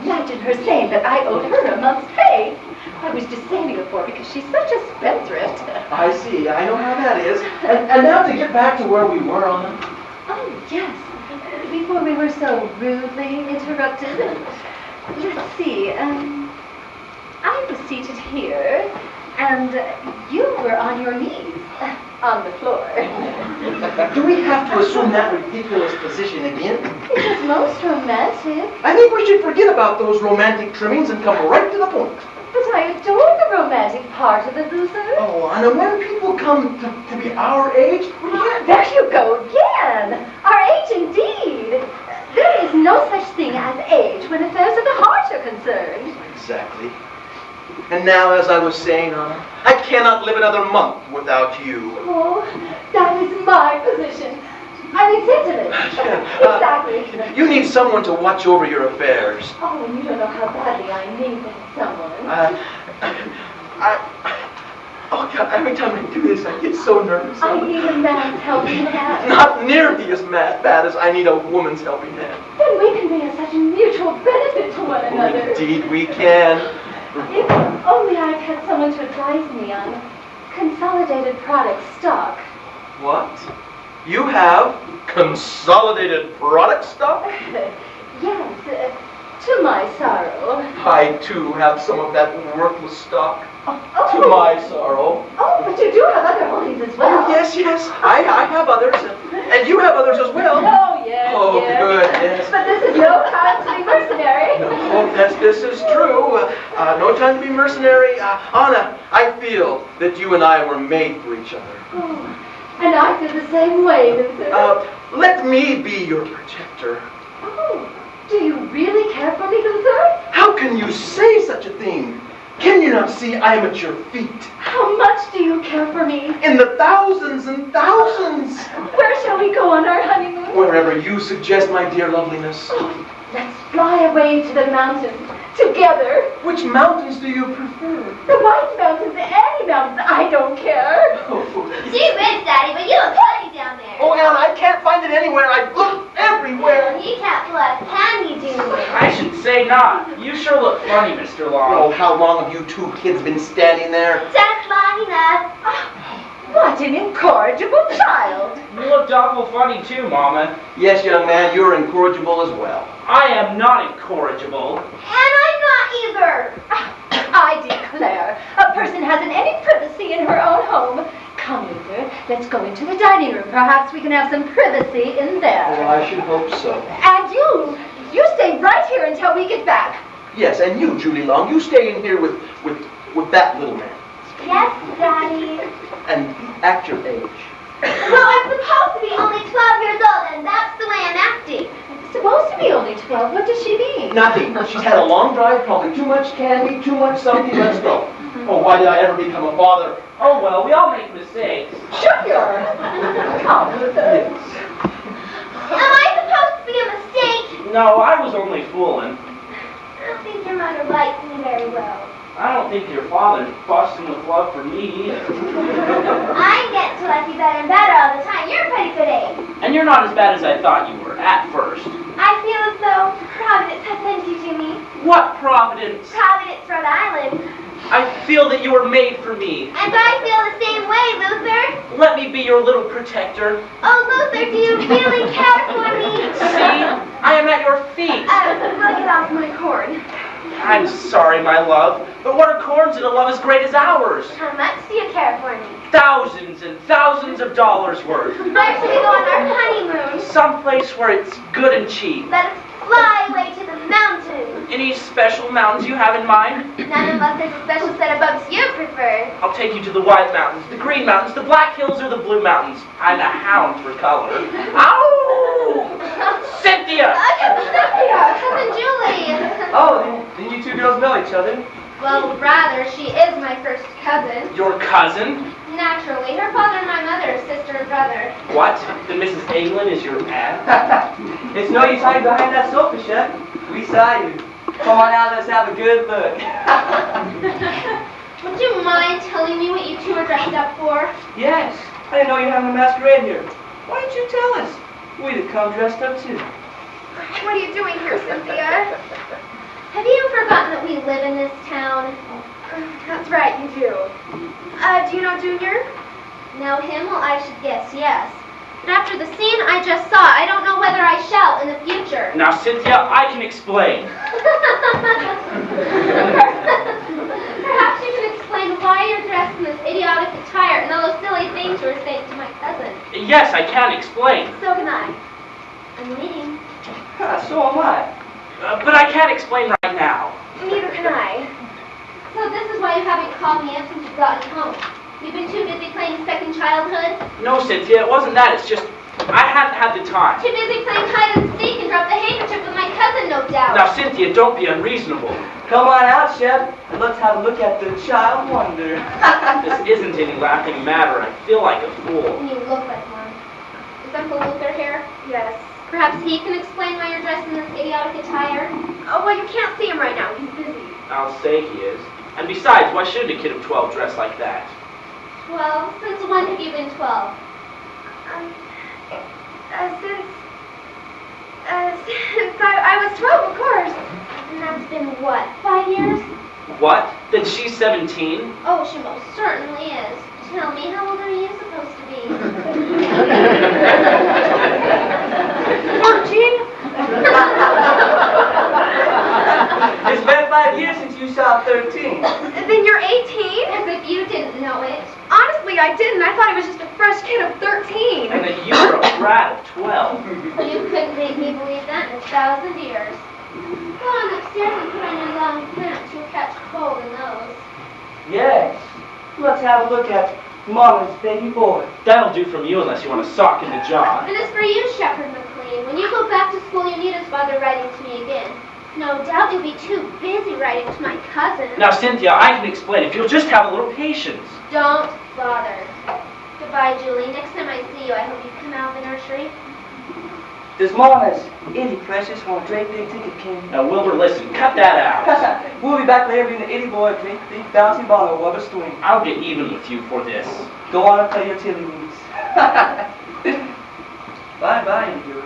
Imagine her saying that I owed her a month's pay. I was disowning her for because she's such a spendthrift. I see. I know how that is. And now to get back to where we were, Anna. Oh, yes. Before we were so rudely interrupted. Let's see. I was seated here, and you were on your knees on the floor. Do we have to assume that ridiculous position again? It was most romantic. I think we should forget about those romantic trimmings and come right to the point. But I adore the romantic part of it, Luther. Oh, Anna, when people come to be our age, we can't... There you go again. Our age indeed. There is no such thing as age when affairs of the heart are concerned. Exactly. And now, as I was saying, Anna, I cannot live another month without you. Oh, that is my position. I mean, sentiment. Exactly. You need someone to watch over your affairs. Oh, you don't know how badly I need that someone. Oh, God, every time I do this, I get so nervous. I need a man's helping hand. Not nearly as bad as I need a woman's helping hand. Then we can be of such mutual benefit to one another. Indeed, we can. If only I'd had someone to advise me on consolidated product stock. What? You have consolidated product stock? Yes, to my sorrow. I, too, have some of that worthless stock. Oh. To my sorrow. Oh, but you do have other holdings as well. Oh, yes. I have others. And you have others as well. Oh, yes, Oh, yes. good, yes. But this is no time to be mercenary. No, this is true. No time to be mercenary. Anna, I feel that you and I were made for each other. Oh, and I feel the same way, Luther. Let me be your protector. Oh, do you really care for me, Luther? How can you say such a thing? Can you not see I am at your feet? How much do you care for me? In the thousands and thousands. Where shall we go on our honeymoon? Wherever you suggest, my dear loveliness. Oh, let's fly away to the mountains, together. Which mountains do you prefer? The White Mountains, any mountains, I don't care. Gee whiz, Daddy, but you look funny down there. Oh, Anna, I can't find it anywhere. I've looked everywhere. You can't plus, can you, Junior? I should say not. You sure look funny, Mr. Long. Oh, how long have you two kids been standing there? Just long enough. What an incorrigible child. You looked awful funny too, Mama. Yes, young man, you're incorrigible as well. I am not incorrigible. And I'm not either. I declare, a person hasn't any privacy in her own home. Come, Luther, let's go into the dining room. Perhaps we can have some privacy in Oh, there. I should hope so. And you stay right here until we get back. Yes, and you, Julie Long, you stay in here with that little man. Yes, Daddy. And act your age. Well, I'm supposed to be only 12 years old, and that's the way I'm acting. Supposed to be only 12. What does she mean? Nothing. She's had a long drive, probably too much candy, too much something. Let's go. Oh, why did I ever become a father? Oh, well, we all make mistakes. Junior! Come, Luther. Am I supposed to be a mistake? No, I was only fooling. I don't think your mother likes me very well. I don't think your father's busting with love for me either. I'm getting to like you better and better all the time. You're a pretty good age. And you're not as bad as I thought you were at first. I feel as though Providence has sent you to me. What Providence? Providence, Rhode Island. I feel that you were made for me. And I feel the same way, Luther. Let me be your little protector. Oh, Luther, do you really care for me? See? I am at your feet. We'll get off my cord. I'm sorry, my love, but what are corns in a love as great as ours? How much do you care for me? Thousands and thousands of dollars worth. Where should we go on our honeymoon? Someplace where it's good and cheap. Let us fly away to the mountains. Any special mountains you have in mind? None unless there's a special set of bumps you prefer. I'll take you to the White Mountains, the Green Mountains, the Black Hills, or the Blue Mountains. I'm a hound for color. Ow! Cynthia! Cynthia, Cousin Julie. Oh, then you two girls know each other. Well, rather, she is my first cousin. Your cousin? Naturally, her father and my mother are sister and brother. What? Then Mrs. England is your aunt? It's no use hiding behind that sofa, Chef. We saw you. Come on out, let's have a good look. Would you mind telling me what you two are dressed up for? Yes, I didn't know you were having a masquerade here. Why didn't you tell us? We'd have come dressed up too. What are you doing here, Cynthia? Have you forgotten that we live in this town? That's right, you do. Do you know Junior? Know him? Well, I should guess yes. But after the scene I just saw, I don't know whether I shall in the future. Now, Cynthia, I can explain. Perhaps you can explain why you're dressed in this idiotic attire and all those silly things you were saying to my cousin. Yes, I can explain. So can I. I'm waiting. So am I. But I can't explain right now. Neither can I. So this is why you haven't called me up since you've gotten home. You've been too busy playing second childhood? No, Cynthia, it wasn't that. It's just I hadn't had the time. Too busy playing hide and seek and dropped the handkerchief with my cousin, no doubt. Now, Cynthia, don't be unreasonable. Come on out, Chef, and let's have a look at the child wonder. This isn't any laughing matter. I feel like a fool. You look like one. Is Uncle Luther here? Yes. Perhaps he can explain why you're dressed in this idiotic attire? Oh, well, you can't see him right now. He's busy. I'll say he is. And besides, why should a kid of 12 dress like that? 12? Since when have you been 12? Since I was 12, of course. And that's been what, 5 years? What? Then she's 17? Oh, she most certainly is. Tell me, how old are you supposed to be? 14? It's been 5 years since you saw 13. Then you're 18? As if you didn't know it. Honestly, I didn't. I thought he was just a fresh kid of 13. And that you were a brat of 12. You couldn't make me believe that in 1,000 years. Go on upstairs and put on your long pants. You'll catch cold in those. Yes. Let's have a look at Mama's baby boy. That'll do from you unless you want a sock in the jaw. And as for you, Shepherd McLean, when you go back to school, you need his father writing to me again. No doubt you'll be too busy writing to my cousin. Now, Cynthia, I can explain if you'll just have a little patience. Don't bother. Goodbye, Julie. Next time I see you, I hope you come out of the nursery. Does Mama's Itty Precious want to drape big ticket, King? Now, Wilbur, listen, cut that out. We'll be back later being the Itty boy drink big bouncing ball or rubber swing. I'll get even with you for this. Go on and play your tiddlywinks. Bye-bye, you.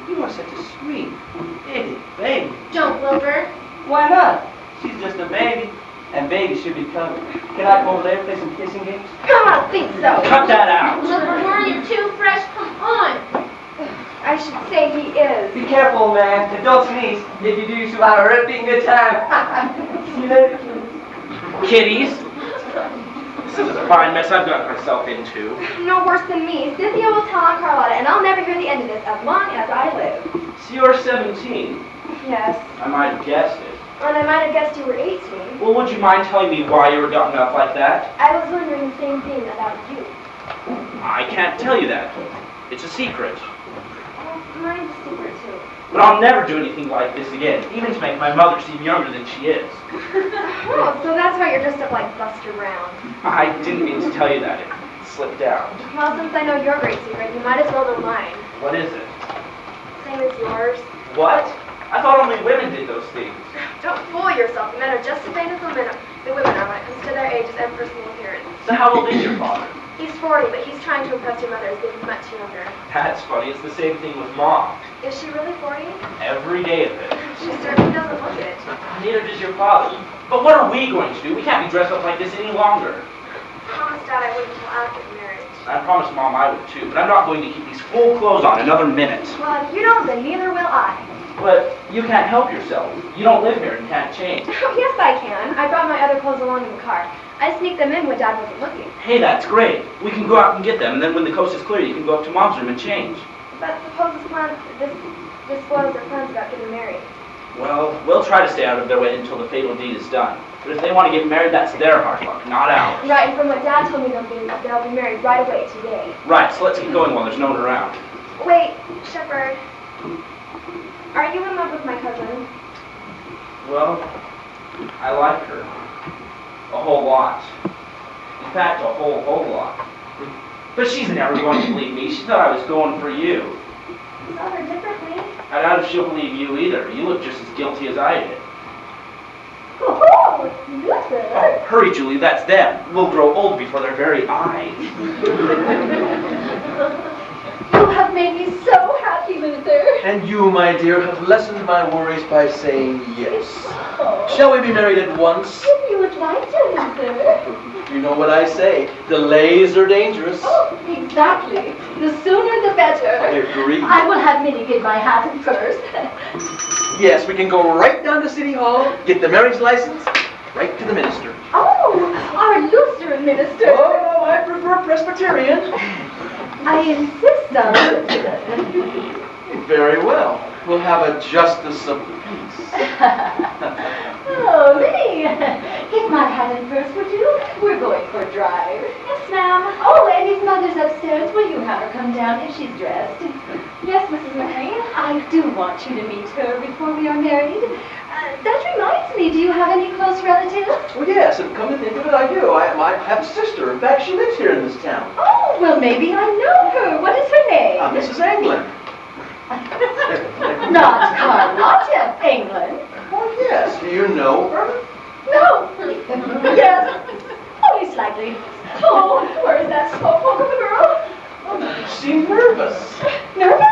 You are such a sweet, itty baby. Don't, Wilbur. Why not? She's just a baby, and babies should be covered. Can I come over there and play some kissing games? I don't think so. Cut that out. Wilbur Warren, you're too fresh. Come on. I should say he is. Be careful, man, and don't sneeze. If you do, you should have a ripping good time. See you later, kids. Kitties. This is a fine mess I've got myself into. No worse than me. Cynthia will tell Aunt Carlotta, and I'll never hear the end of this as long as I live. So you're 17. Yes. I might have guessed it. And I might have guessed you were 18. Well, would you mind telling me why you were gotten up like that? I was wondering the same thing about you. I can't tell you that. It's a secret. Well, mine's a secret, too. But I'll never do anything like this again, even to make my mother seem younger than she is. Oh, so that's why you're dressed up like Buster Brown. I didn't mean to tell you that. It slipped out. Well, since I know your great secret, you might as well know mine. What is it? Same as yours. What? I thought only women did those things. Don't fool yourself. The men are just as vain as the women are when it comes to their ages and personal appearance. So how old is your father? He's 40, but he's trying to impress your mother as being much younger. That's funny. It's the same thing with Mom. Is she really 40? Every day of it. She certainly doesn't look it. Neither does your father. But what are we going to do? We can't be dressed up like this any longer. I promised Dad I wouldn't until after the marriage. I promised Mom I would too, but I'm not going to keep these full clothes on another minute. Well, if you don't, then neither will I. But you can't help yourself. You don't live here and can't change. Oh, yes, I can. I brought my other clothes along in the car. I sneaked them in when Dad wasn't looking. Hey, that's great. We can go out and get them, and then when the coast is clear, you can go up to Mom's room and change. But suppose this spoils their plans about getting married. Well, we'll try to stay out of their way until the fatal deed is done. But if they want to get married, that's their hard luck, not ours. Right, and from what Dad told me, they'll be married right away today. Right, so let's get going while there's no one around. Wait, Shepard. Are you in love with my cousin? Well, I like her. A whole lot. In fact, a whole lot. But she's never going to believe me. She thought I was going for you. You saw her differently. I doubt if she'll believe you either. You look just as guilty as I did. Oh, Luther. Oh, hurry, Julie, that's them. We'll grow old before their very eyes. You have made me so happy, Luther. And you, my dear, have lessened my worries by saying yes. Oh. Shall we be married at once? If you would like to, Luther. You know what I say. Delays are dangerous. Oh, exactly. The sooner the better. I agree. I will have Minnie get my hat and purse. Yes, we can go right down to City Hall, get the marriage license, right to the minister. Oh, our Lutheran minister. Oh, no, I prefer Presbyterian. I insist on it. Very well. We'll have a justice of the peace. Oh, Minnie, get my hat and purse, would you? We're going for a drive. Yes, ma'am. Oh, and his mother's upstairs. Will you have her come down if she's dressed? Yes, Mrs. McLean. I do want you to meet her before we are married. That reminds me, do you have any close relatives? Well, yes, and come to think of it, I do. I have a sister. In fact, she lives here in this town. Oh, well, maybe I know her. What is her name? Mrs. Anglin. Not Carlotta England. Oh, yes. Do you know her? No. Yes. Only slightly. Oh, where is that slowpoke of a girl? Oh, you seem nervous. Nervous?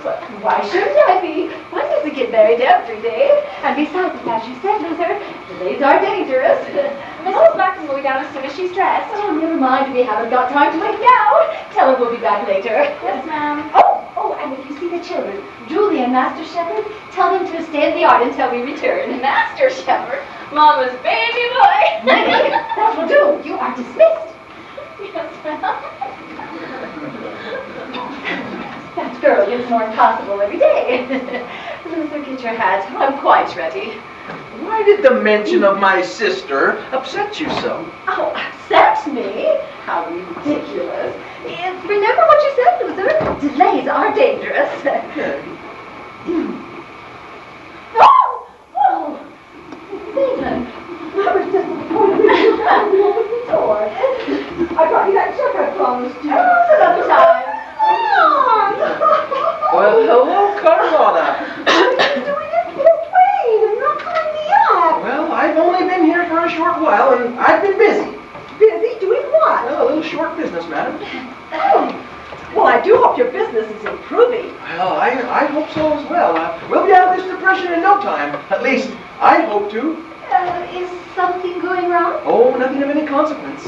Well, why shouldn't I be? One doesn't get married every day. And besides, as you said, Luther, delays are dangerous. Mrs. Blackton will be down as soon as she's dressed. Oh, never mind. We haven't got time to wait now. Tell her we'll be back later. Yes, ma'am. Oh, and if you see the children, Julie and Master Shepard, tell them to stay in the yard until we return. Master Shepard, Mama's baby boy. Minnie, that will do. You are dismissed. Yes, ma'am. That girl gets more impossible every day. Luther, get your hat. I'm quite ready. Why did the mention of my sister upset you so? Oh, upset me? How ridiculous. Remember what you said, Luther? Delays are dangerous. Oh! Nathan, I was disappointed you hadn't opened the door. I brought you that check I promised you. Oh, another time. Well, hello, Carlotta. What are you doing at Fort Wayne and not calling me up? Well, I've only been here for a short while, and I've been busy. Busy doing what? Well, a little short business matter. Oh. Well, I do hope your business is improving. Well, I hope so as well. We'll be out of this depression in no time. At least, I hope to. Is something going wrong? Oh, nothing of any consequence.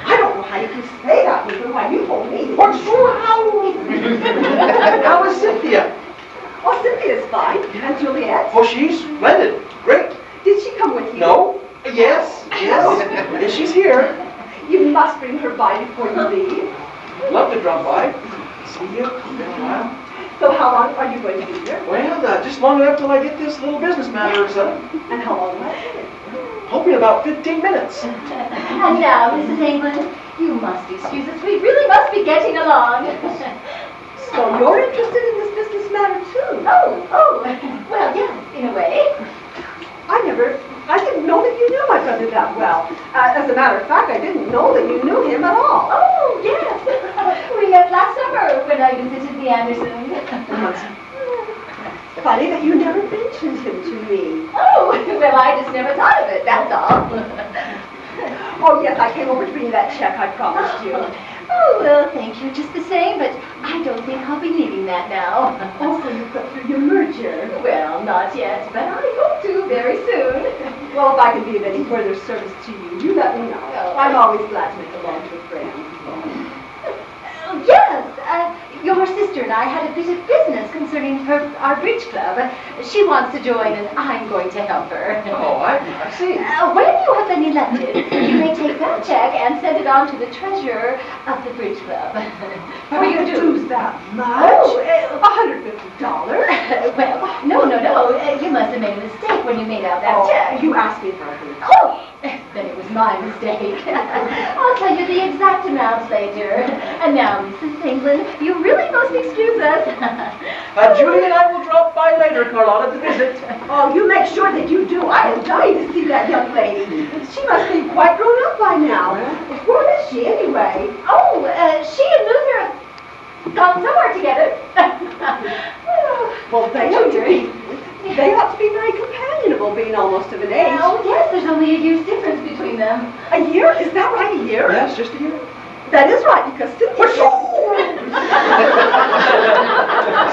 I don't know how you can say that, Luther, when you told me. What's How is Cynthia? Oh, Cynthia's fine. And Juliet? Oh, she's splendid. Great. Did she come with you? No? Yes. Yes, she's here. You must bring her by before you leave. Love to drop by. See you. It's been a while. So how long are you going to be here? Well, just long enough till I get this little business matter settled. And how long will that take? Hoping about 15 minutes. And now, Mrs. England, you must excuse us. We really must be getting along. So you're interested in this business matter too? Oh, well, yes, in a way. I didn't know that you knew my brother that well. As a matter of fact, I didn't know that you knew him at all. Oh, yes. We met last summer when I visited the Andersons. Funny that you never mentioned him to me. Oh, well, I just never thought of it, that's all. Oh, yes, I came over to bring you that check I promised you. Oh, well, thank you just the same, but I don't think I'll be needing that now. Also, you've got through your merger. Well, not yet, but I hope to very soon. Well, if I can be of any further service to you, you let me know. I'm always glad to make a long to a friend. Yes, your sister and I had a bit of business concerning our bridge club. She wants to join, and I'm going to help her. Oh, I see. When you have been elected, you may take that check and send it on to the treasurer of the bridge club. What do you do that much? Oh, $150? well, no. You must have made a mistake when you made out that check. You asked me for it. Oh, then it was my mistake. I'll tell you the exact amounts later. And now, Mrs. England, you really must excuse us. Julie and I will drop by later, Carlotta, to visit. Oh, you make sure that you do. I am dying to see that young lady. She must be quite grown up by now. Where is she, anyway? Oh, she and Luther have gone somewhere together. Well, they ought to be very companionable, being almost of an age. Oh, yes, there's only a year's difference between them. A year? Is that right, a year? Yes, just a year. That is right, because Cynthia...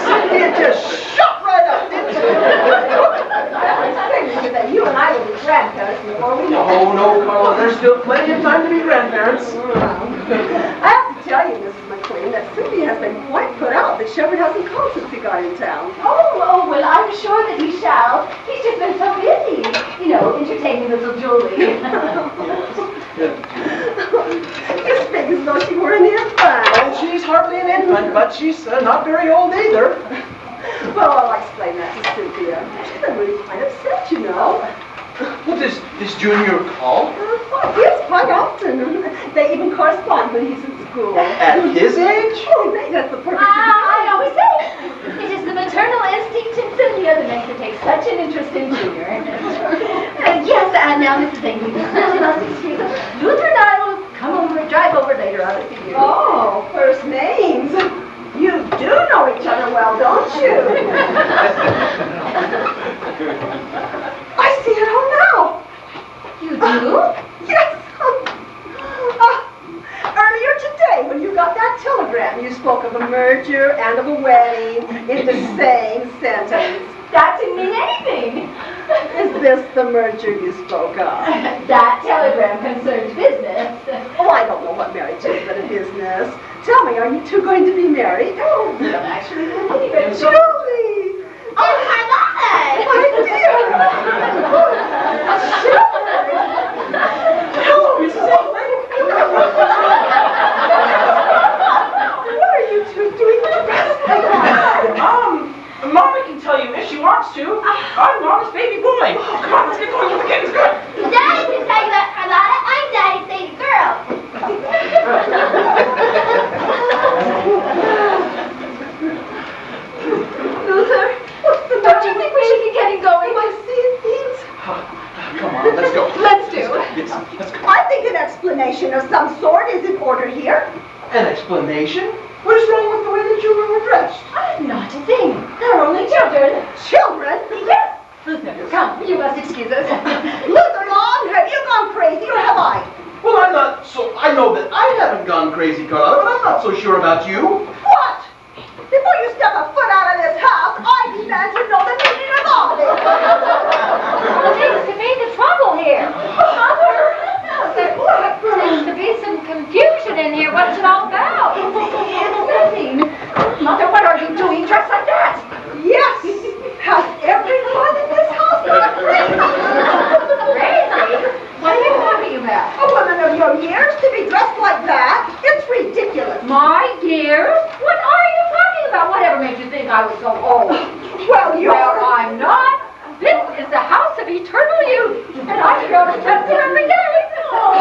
Cynthia just shot right up, didn't she? I was figuring that you and I will be grandparents before we know. No, Carlotta, there's still plenty of time to be grandparents. I have to tell you, Mrs. McLean, that Cynthia has been quite put out that Shepard hasn't called since he got in town. Oh, well, I'm sure that he shall. He's just been so busy, entertaining little Julie. You speak as though she were an infant. Oh, she's hardly an infant, but she's not very old either. Well, I'll explain that to Cynthia. She's been really quite upset, you know. Well, does Junior call her? Yes, quite often. They even correspond when he's in school. At his age? Oh, that's the perfect... I always say it is the maternal instinct in Cynthia that makes her take such an interest in Junior. Yes, and now, Mrs. England, you really must excuse us. Luther and I will drive over later on to you. Oh, first names. You do know each other well, don't you? I see it all now. You do? Yes. Earlier today, when you got that telegram, you spoke of a merger and of a wedding in the same sentence. That didn't mean anything. Is this the merger you spoke of? That telegram concerns business. Oh, I don't know what marriage is but a business. Tell me, are you two going to be married? Oh, we don't actually have any marriage. Julie! Oh, Carlotta! My dear! Hello, Mrs. What are you two doing dressed like that? Mommy can tell you if she wants to. I'm Mama's baby boy. Come on, let's get going with the kids. Good. Daddy can tell you that, Carlotta. I'm Daddy's baby girl. Luther, don't you think we should be getting going? I see it seems. Come on, let's go. Let's do. Yes, let's go. I think an explanation of some sort is in order here. An explanation? What is wrong with the way that you were dressed? Not a thing. They're only children. Children? Yes. Luther, come. You must excuse us. Luther Long, have you gone crazy or have I? Well, I'm not so... I know that I haven't gone crazy, Carlotta, but I'm not so sure about you. What? Before you step a foot out of this house, I demand to know the meaning of all this. Well, seems to be the trouble here. Mother, there seems to be some confusion in here. What's it all about? It's nothing. Mother, what are you doing dressed like that? Yes. Has everyone in this house gone crazy? Crazy? What are you talking about? A woman of your years to be dressed like that? It's ridiculous. My years? What are you talking about? Whatever made you think I was so old? Well, you're... Well, I'm not. This is the house of eternal youth, and I grow to test it every day. Oh,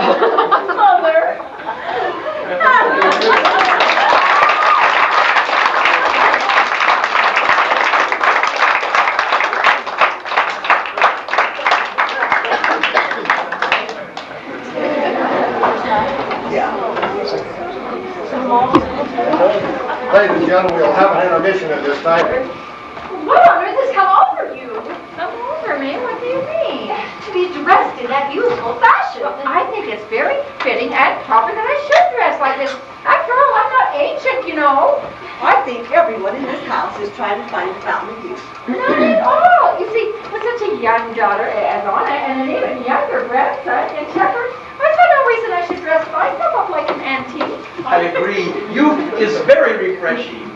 Mother. Ladies and gentlemen, we'll have an intermission at this time. What on earth has come over you? Come over me? What do you mean? To be dressed in that youthful fashion. Well, I think it's very fitting and proper that I should dress like this. After all, I'm not ancient, you know. I think everyone in this house is trying to find a fountain of youth. Not at all. You see, with such a young daughter as Anna and an even grandson, and Shepherd, I saw no reason I should dress myself up like an antique. I agree. Youth is very refreshing.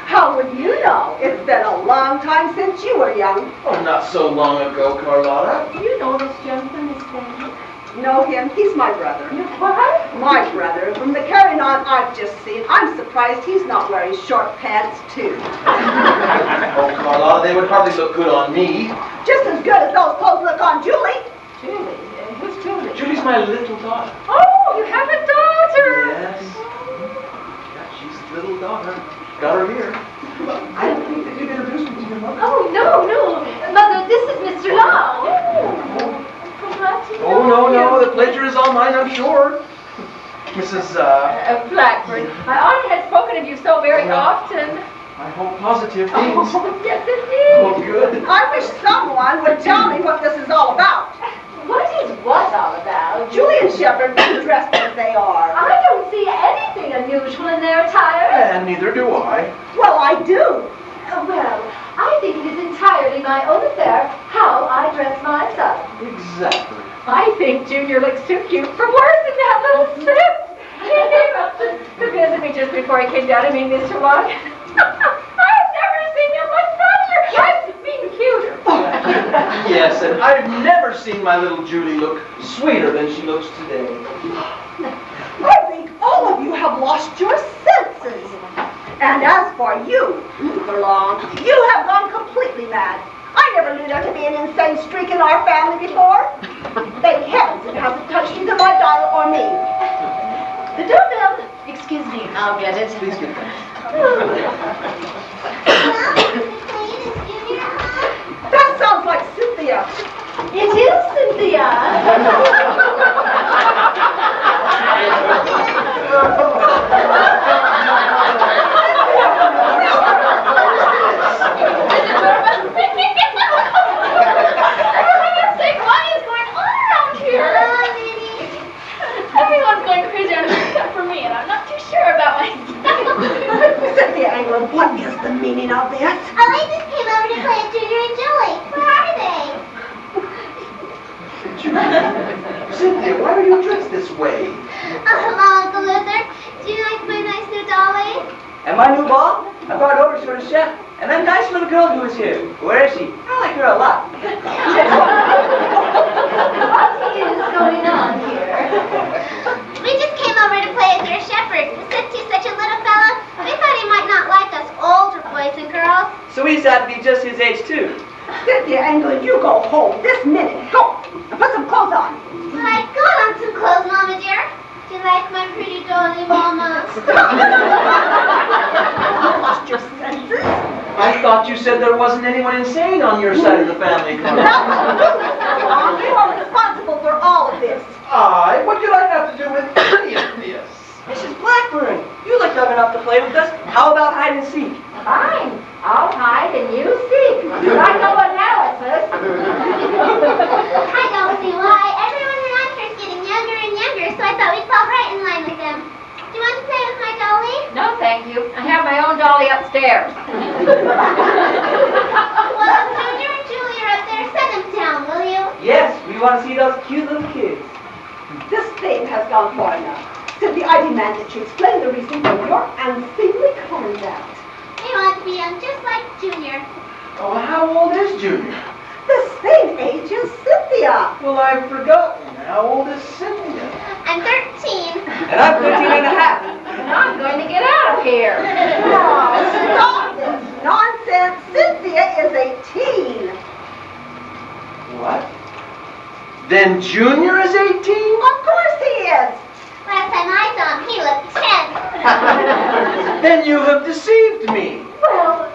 How would you know? It's been a long time since you were young. Oh, not so long ago, Carlotta. Do you know this gentleman, Miss Benny? Know him? He's my brother. What? My brother. From the carrying on I've just seen, I'm surprised he's not wearing short pants, too. Oh, Carlotta, they would hardly look good on me. Just as good as those clothes look on Julie. Julie? Who's Julie? Julie's my little daughter. Oh, you have a daughter! Yes. Yeah, she's a little daughter. Got her here. I don't think that you've introduced me to your mother. Oh, no. Mother, this is Mr. Long. Oh, no, the pleasure is all mine, I'm sure. Mrs. Blackford. My aunt has spoken of you so very often. I hope positive things. Oh, yes, indeed. Oh, good. I wish someone would tell me what this is all about. What is what all about? Julie and Shepherd being dressed as they are. I don't see anything unusual in their attire. And neither do I. Well, I do. Well, I think it is entirely my own affair how I dress myself. Exactly. I think Junior looks too cute for words in that little suit. He came up to visit me just before he came down to meet Mr. Long. I've never seen him look funnier. I mean cuter. Yes, and I've never seen my little Julie look sweeter than she looks today. I think all of you have lost your senses. And as for you, Luther Long, you have gone completely mad. I never knew there to be an insane streak in our family before. Thank heavens it hasn't touched either my daughter or me. The doorbell. Excuse me, I'll get it. Please get that. That sounds like Cynthia. It is Cynthia. Everyone's going crazy on her except for me, and I'm not too sure about myself. Cynthia England, what is the meaning of this? I just came over to play with Junior and Julie. Where are they? Cynthia, why are you dressed this way? Hello, Uncle Luther. Do you like my nice new dolly? And my new ball? I brought over for the chef. And that nice little girl who was here. Where is she? I like her a lot. What is going on here? We just came over to play with your shepherd. Since he's such a little fella, we thought he might not like us older boys and girls. So we decided to be just his age, too. Cynthia England, you go home this minute. Go and put some clothes on. Well, I got on some clothes, Mama dear. Do you like my pretty dolly, Mama? Lost your senses? I thought you said there wasn't anyone insane on your side of the family, Carlotta. Absolutely, Mr. Long. You are responsible for all of this. What could I have to do with any of this? Mrs. Blackburn, you look young enough to play with us. How about hide and seek? Fine. I'll hide and you seek. Like no analysis. I don't see why. Everyone around here is getting younger and younger, so I thought we'd fall right in line with them. Do you want to play with my dolly? No, thank you. I have my own dolly upstairs. Well, Junior and Julie are up there. Send them down, will you? Yes, we want to see those cute little kids. This thing has gone far enough. Cynthia, I demand that you explain the reason for your unseemly conduct. We want to be young just like Junior. Oh, how old is Junior? The same age as Cynthia. Well, I've forgotten. How old is Cynthia? I'm 13. And I'm 13 and a half. I'm going to get out of here. Oh, stop this nonsense. Cynthia is 18. What? Then Junior is 18? Of course he is. Last time I saw him, he looked 10. Then you have deceived me. Well,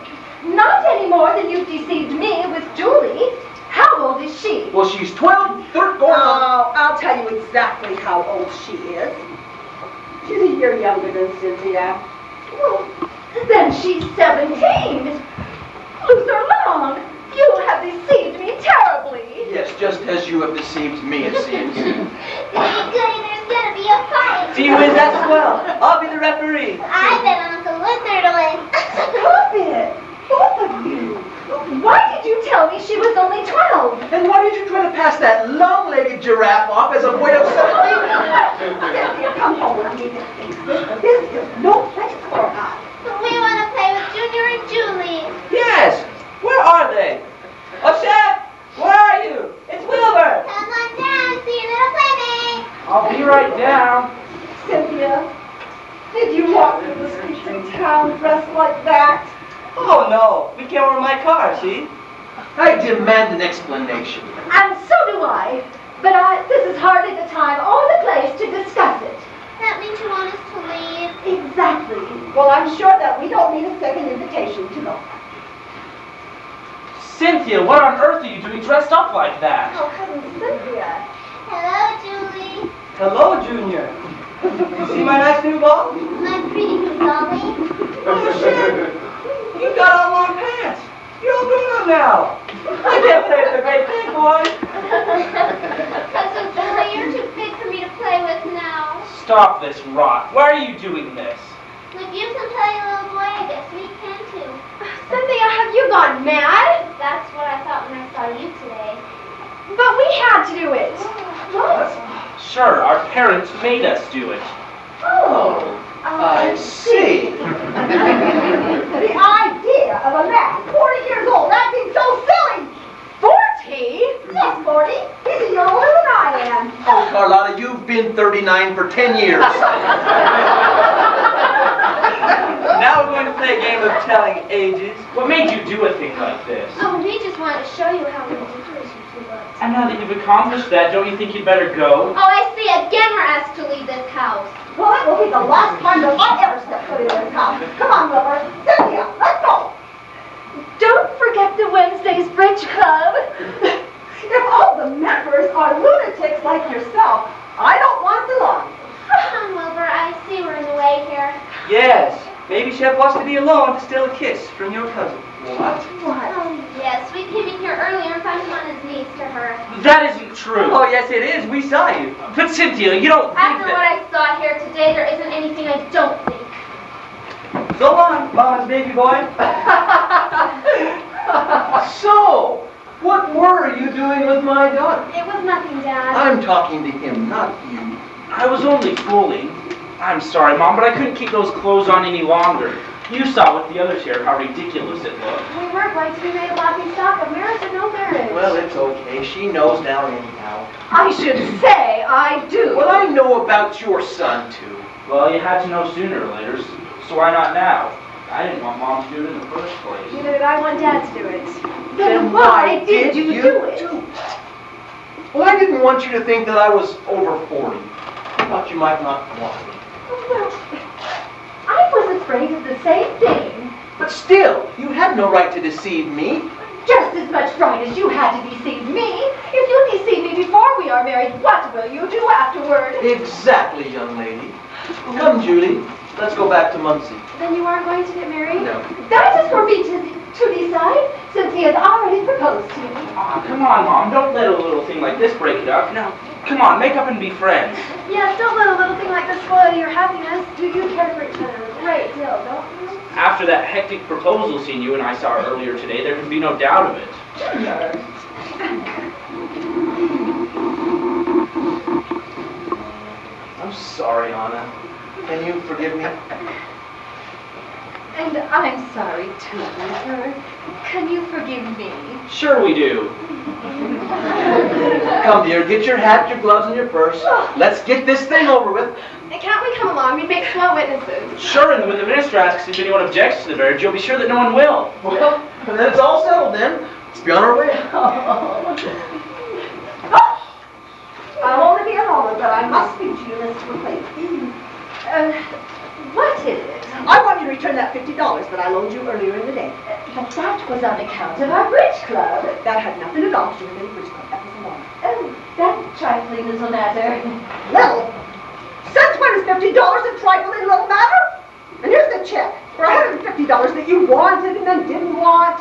not any more than you've deceived me with Julie. How old is she? Well, she's 12, 13, going on. Oh, I'll tell you exactly how old she is. She's a year younger than Cynthia. Well, then she's 17. Luther Long, you have deceived me terribly. Yes, just as you have deceived me, it seems. Goody, there's gonna be a fight. See who wins, that's swell. I'll be the referee. I bet on Uncle Luther to win. Stop it, both of you. Why did you tell me she was only 12? Then why did you try to pass that long-legged giraffe off as a point of sympathy? Cynthia, come home with me and fix this. This is no place for us. We want to play with Junior and Julie. Yes. Where are they? Oh, Chef, where are you? It's Wilbur. Come on down, see your little playmate. I'll be right down. Cynthia, did you walk through the streets of town dressed like that? Oh, no. We came over in my car, see? I demand an explanation. And so do I. But this is hardly the time or the place to discuss it. That means you want us to leave. Exactly. Well, I'm sure that we don't need a second invitation to go. Cynthia, what on earth are you doing dressed up like that? Oh, Cousin Cynthia. Hello, Julie. Hello, Junior. You see my nice new ball? My pretty new dolly. Oh, shit. You got on long pants. You're all grown up now. I can't play with the great big boy. Cousin Billy, you're too big for me to play with now. Stop this rot. Why are you doing this? If you can play, little boy, I guess we can too. Cynthia, have you gone mad? That's what I thought when I saw you today. But we had to do it. What? Sure, our parents made us do it. Oh, I see. the idea of a man 40 years old acting so silly. 40? Yes, 40. He's a year older than I am. Oh, Carlotta, you've been 39 for 10 years. Now we're going to play a game of telling ages. What made you do a thing like this? Oh, we just wanted to show you how ridiculous you two look. And now that you've accomplished that, don't you think you'd better go? Oh, I see. Again, we're asked to leave this house. Well, it will be the last time that I ever step foot in this house. Come on, Wilbur. Cynthia, let's go. Don't forget the Wednesday's Bridge Club. If all the members are lunatics like yourself, I don't want to belong. Come on, Wilbur. I see we're in the way here. Yes. Maybe Chef wants to be alone to steal a kiss from your cousin. What? Oh, yes. We came in here earlier and found him on his knees to her. That isn't true. Oh, yes, it is. We saw you. But Cynthia, you don't think After what that... I saw here today, there isn't anything I don't think. So long, Mama's baby boy. So, what were you doing with my daughter? It was nothing, Dad. I'm talking to him, not you. I was only fooling. I'm sorry, Mom, but I couldn't keep those clothes on any longer. You saw with the others here how ridiculous it looked. We weren't going to be made a laughing stock of marriage or no marriage. Well, it's okay. She knows now anyhow. I should say I do. Well, I know about your son, too. Well, you had to know sooner or later, so why not now? I didn't want Mom to do it in the first place. Neither did I want Dad to do it. Then why did you do it? Well, I didn't want you to think that I was over 40. I thought you might not want me. Well, I was afraid of the same thing. But still, you had no right to deceive me. Just as much right as you had to deceive me. If you deceive me before we are married, what will you do afterward? Exactly, young lady. Come, Julie. Let's go back to Muncie. Then you aren't going to get married? No. That is for me to decide, since he has already proposed to me. Aw, come on, Mom. Don't let a little thing like this break it up. Now, come on, make up and be friends. Yes, don't let a little thing like this spoil your happiness. You care for each other a great deal, don't you? After that hectic proposal scene you and I saw earlier today, there can be no doubt of it. I'm sorry, Anna. Can you forgive me? And I'm sorry too, Luther. Can you forgive me? Sure we do. Come, dear, get your hat, your gloves, and your purse. Let's get this thing over with. Can't we come along? We'd make swell witnesses. Sure, and when the minister asks if anyone objects to the marriage, you'll be sure that no one will. Well, then it's all settled then. Let's be on our way. I'll only be a moment, but I must speak to you, Mr. McLean. What is it? I want you to return that $50 that I loaned you earlier in the day. But that was on account of our bridge club. That had nothing at all to do with any bridge club. That was a loan. Oh, that trifling little matter. Little? Since when is $50 a trifling little matter? And here's the check for $150 that you wanted and then didn't want.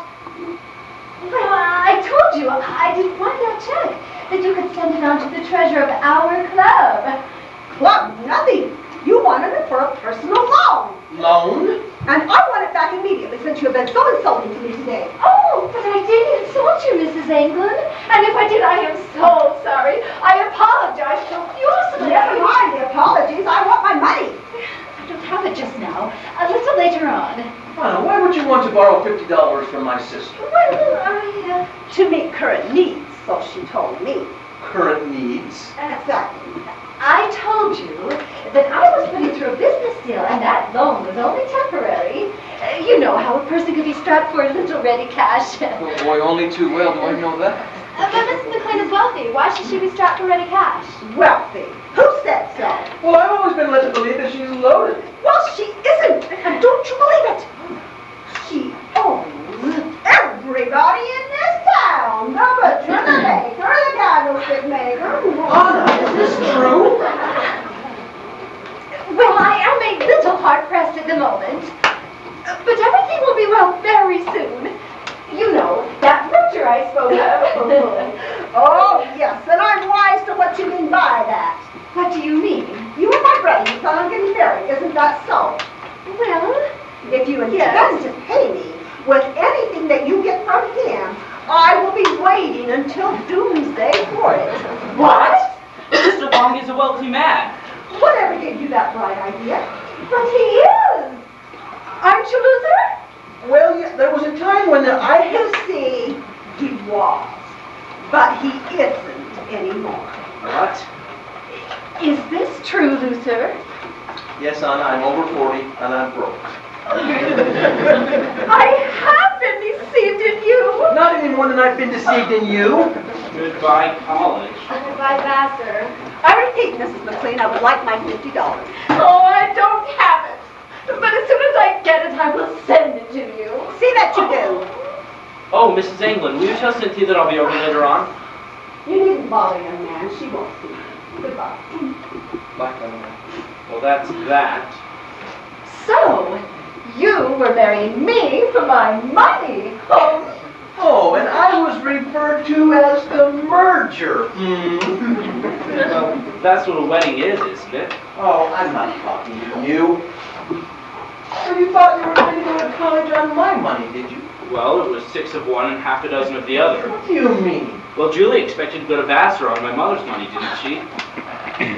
Well, I told you I didn't want that check. That you could send it on to the treasurer of our club. Club, nothing. You wanted it for a personal loan. Loan? And I want it back immediately since you have been so insulting to me today. Oh, but I did insult you, Mrs. England. And if I did, I am so sorry. I apologize. borrow $50 from my sister. Well, to meet current needs, so she told me. Current needs? Exactly. I told you that I was putting through a business deal, and that loan was only temporary. You know how a person could be strapped for a little ready cash. Oh boy, only too well do I know that. But Mrs. McLean is wealthy. Why should she be strapped for ready cash? Wealthy. Who said so? Well, I've always been led to believe that she's loaded. Well, she isn't. And don't you believe it? She owns everybody in this town. The butcher, the baker, the candlestick maker. Anna, is this true? Well, I am a little hard-pressed at the moment, but everything will be well very soon. You know, that butcher I spoke of. Oh, yes, and I'm wise to what you mean by that. What do you mean? You and my brother plan on getting married, isn't that so? Well, If you intend Yes. to pay me with anything that you get from him, I will be waiting until doomsday for it. What? Mr. Long is a wealthy man. Whatever gave you that bright idea? but he is. Aren't you, Luther? Well, yeah, there was a time when I You see, he was, but he isn't anymore. What? Is this true, Luther? Yes, Anna, I'm over 40 and I'm broke. I have been deceived in you. Not any more than I've been deceived in you. Goodbye, college. Goodbye, Vassar. I repeat, Mrs. McLean, I would like my $50. Oh, I don't have it. But as soon as I get it, I will send it to you. See that you do. Oh, Mrs. England, will you tell Cynthia that I'll be over later on? You needn't bother, young man. She won't see you. Goodbye. Bye, Anna. Well, that's that. So, you were marrying me for my money. Oh, Oh, and I was referred to as the merger. Well, that's what a wedding is, isn't it? Oh, I'm not talking to you. So you thought you were going to go to college on my money, did you? Well, it was 6 of one and half a dozen of the other. What do you mean? Well, Julie expected to go to Vassar on my mother's money, didn't she?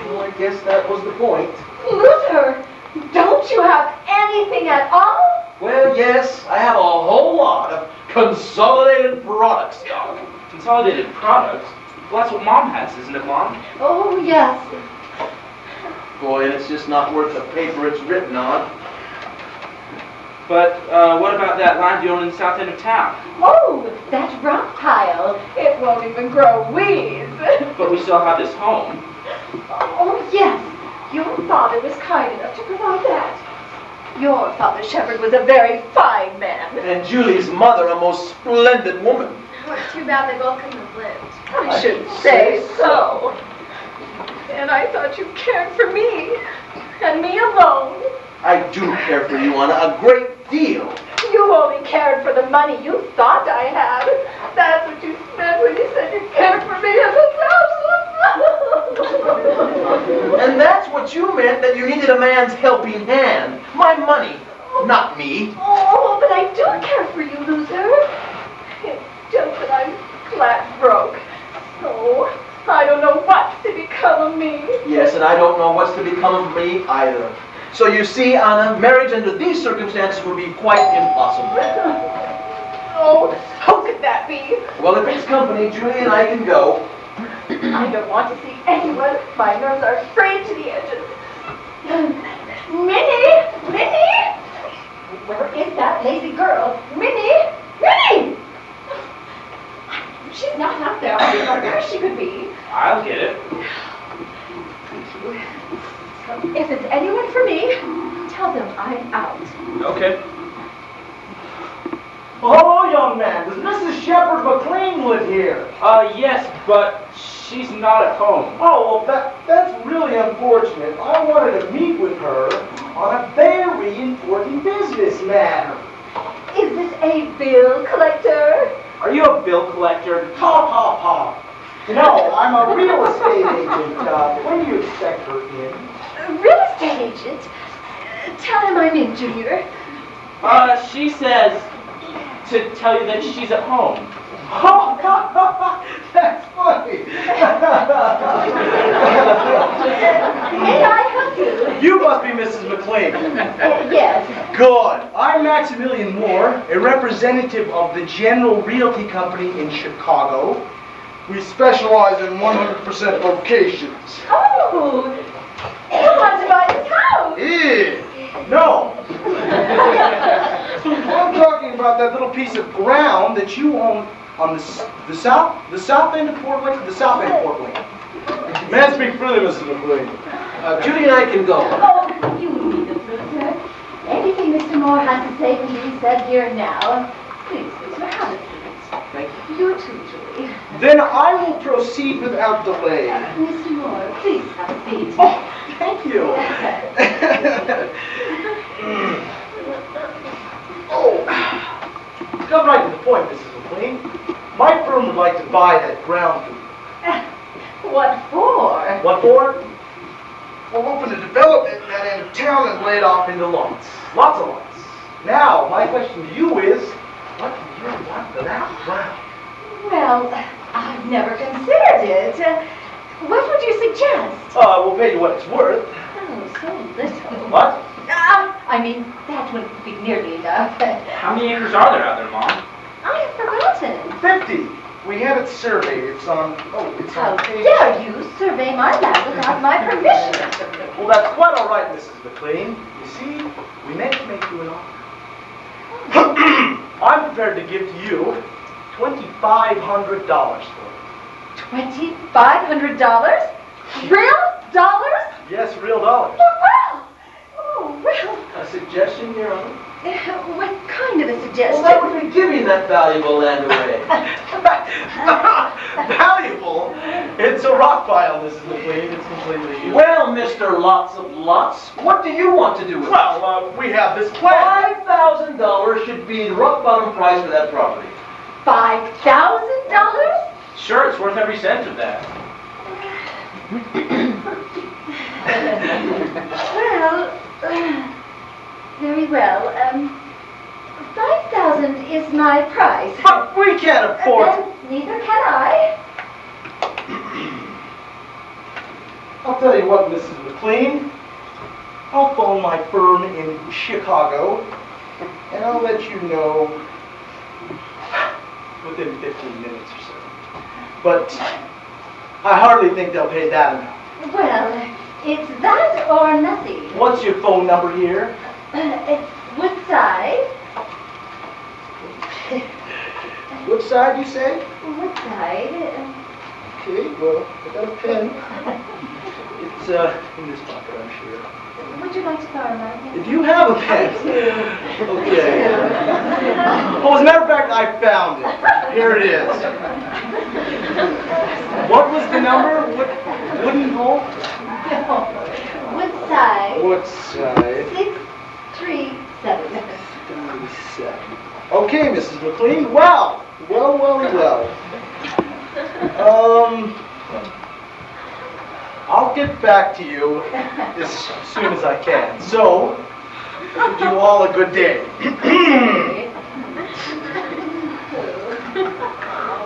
Well, I guess that was the point. Luther, don't you have anything at all? Well, yes, I have a whole lot of consolidated product stock. Consolidated products? Well, that's what Mom has, isn't it, Mom? Oh, yes. Boy, it's just not worth the paper it's written on. But what about that land you own in the south end of town? Oh, that rock pile. It won't even grow weeds. But we still have this home. Oh, yes. Your father was kind enough to provide that. Your father, Shepherd, was a very fine man. And Julie's mother, a most splendid woman. Well, it's too bad they both couldn't have lived. I shouldn't say so. And I thought you cared for me, and me alone. I do care for you, Anna, a great deal. You only cared for the money you thought I had. That's what you meant when you said you cared for me as a thousand. And that's what you meant, that you needed a man's helping hand. My money, not me. Oh, but I do care for you, Luther. It's just that I'm flat broke. So I don't know what's to become of me. Yes, and I don't know what's to become of me either. So you see, Anna, marriage under these circumstances would be quite impossible. Oh, how could that be? Well, if it's company, Julie and I can go. I don't want to see anyone. My nerves are frayed to the edges. Minnie! Minnie! Where is that lazy girl? Minnie! Minnie! She's not out there. I don't know where she could be. I'll get it. If it's anyone for me, tell them I'm out. Okay. Oh, young man, does Mrs. Shepherd McLean live here? Yes, but she's not at home. Oh, well, that's really unfortunate. I wanted to meet with her on a very important business matter. Is this a bill collector? Are you a bill collector? Ha, ha, ha. No, I'm a real estate agent. When do you expect her in? A real estate agent? Tell him I'm in, Junior. She says to tell you that she's at home. Ha, ha, ha, that's funny. May I help you? You must be Mrs. McLean. Yes. Good. I I'm Maximilian Moore, a representative of the General Realty Company in Chicago. We specialize in 100% locations. Oh, you want to buy this house? No. I'm talking about that little piece of ground that you own on the south end of Port Wayne, the south end of Port Wayne. May I speak freely, Mrs. McLean? Judy and I can go. Oh, you need the fruit, sir. Anything Mr. Moore has to say can be said here now. Please, sir, have a seat. Thank you. You too, Julie. Then I will proceed without delay. Mr. Moore, please have a seat. Oh, thank you. Come right to the point, Mrs. McLean. My firm would like to buy that ground from you. What for? What for? We'll open a development in that end of town and lay it off into lots. Lots of lots. Now, my question to you is, what do you want for that ground? Well, I've never considered it. What would you suggest? We'll pay you what it's worth. Oh, so little. What? I mean, that wouldn't be nearly enough. How many acres are there out there, Mom? I've forgotten. 50. We had it surveyed. It's on How page... dare you survey my land without my permission? Well, that's quite all right, Mrs. McLean. You see, we meant to make you an offer. I'm prepared to give to you $2,500 for it. $2,500? Real dollars? Yes, real dollars. Oh, well. A suggestion, Your Honor? What kind of a suggestion? Well, that would be giving that valuable land away. Valuable? It's a rock pile, Mrs. McLean. It's completely useless. Well, Mr. Lots of Lots, what do you want to do with it? Well, we have this plan. $5,000 should be the rock bottom price for that property. $5,000? Sure, it's worth every cent of that. Well, very well. 5,000 is my price. But we can't afford Then neither can I. I'll tell you what, Mrs. McLean. I'll phone my firm in Chicago, and I'll let you know within 15 minutes or so. But I hardly think they'll pay that amount. Well, it's that or nothing. What's your phone number here? It's Woodside. Which side, you say? Woodside. Okay, well, I got a pen. It's in this pocket, I'm sure. Would you like to borrow my pen? If you have a pen. Okay. Well, as a matter of fact, I found it. Here it is. What was the number? Wooden hole? Woodside. Woodside. 637. Okay, Mrs. McLean. Well. I'll get back to you as soon as I can. So, bid you all a good day.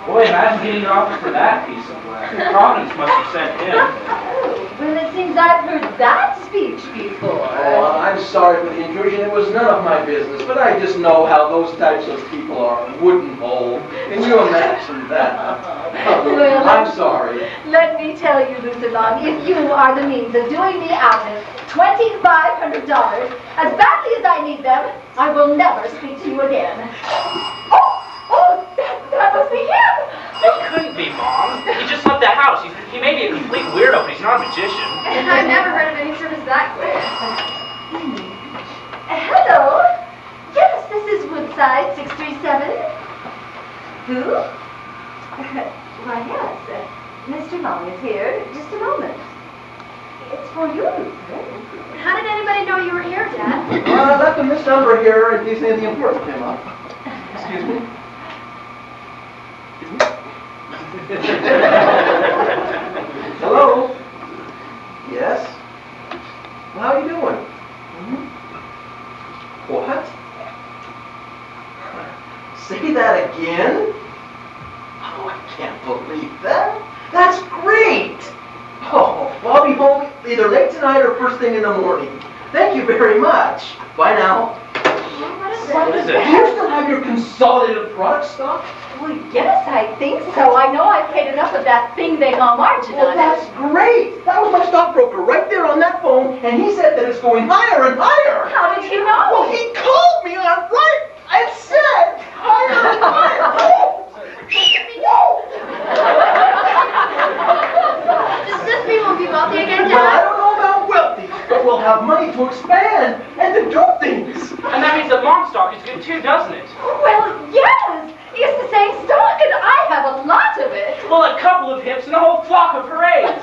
Boy, imagine getting an offer for that piece of land. Providence must have sent him. Well, it seems I've heard that speech before. Oh, I'm sorry for the intrusion. It was none of my business, but I just know how those types of people are. Wooden hole. Can you imagine that? Well, I'm sorry. Let me tell you, Luther Long, if you are the means of doing me out of $2,500, as badly as I need them, I will never speak to you again. Oh, that must be him! It couldn't be, Mom. He just left the house. He may be a complete weirdo, but he's not a magician. I've never heard of any service that quick. Hello? Yes, this is Woodside 637. Who? Why, yes. Mr. Long is here. Just a moment. It's for you, Luther. How did anybody know you were here, Dad? I left him this number here in case anything important came up. Excuse me. Hello? Yes? Well, how are you doing? What? Say that again? Oh, I can't believe that. That's great! Oh, well, I'll be home either late tonight or first thing in the morning. Thank you very much. Bye now. What a What is Do it? you still have your consolidated product stock? Well, yes, I think so. I know I paid enough of that thing they call margin Well, on it. that's great. That was my stockbroker right there on that phone, and he said that it's going higher and higher. How did you know? Well, he called me on right and said higher and higher. Does this mean we'll be wealthy again, Well, I Dad? don't know about wealthy, but we'll have money to expand and to do things. And that means that Mom's stock is good too, doesn't it? Well, yes. It's the same stock, and I have a lot of it. Well, a couple of hips and a whole flock of parades.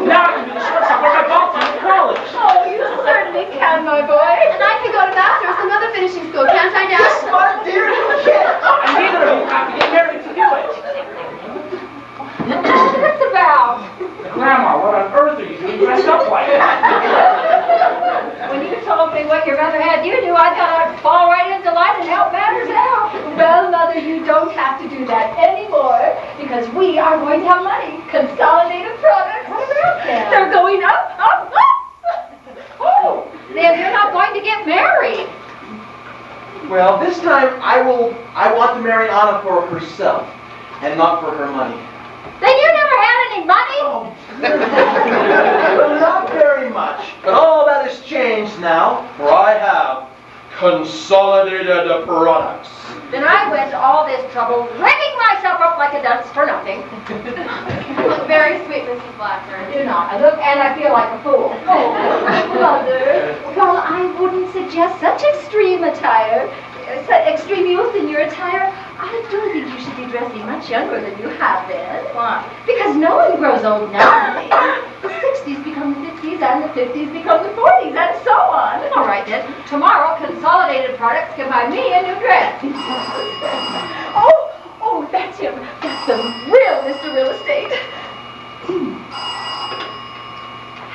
Now I can do the shortstop work I bought from college. Oh, you certainly can, my boy. And I can go to Vassar or some other finishing school, can't I, Dad? Yes, my dear, you can. And neither of you have to get married to do it. What's this about? Grandma, what on earth are you doing dressed up like that? When you told me what your mother had you do, I thought I'd fall right into line and help matters out. Well, Mother, you don't have to do that anymore because we are going to have money. Consolidated products. What about them? They're going up, up, up. Oh, then you're not going to get married. Well, this time I want to marry Anna for herself and not for her money. Then you never had any money? Well, not very much. But all that has changed now, for I have consolidated products. Then I went to all this trouble rigging myself up like a dunce for nothing. You look very sweet, Mrs. Blackburn. Do not. I look and I feel like a fool. Oh, Mother. Well, I wouldn't suggest such extreme attire, such extreme youth in your attire. I do think you should be dressing much younger than you have been. Why? Because no one grows old nowadays. The 60s become the 50s, and the 50s become the 40s, and so on. All right, then. Tomorrow, Consolidated Products can buy me a new dress. Oh, that's him. That's the real Mr. Real Estate.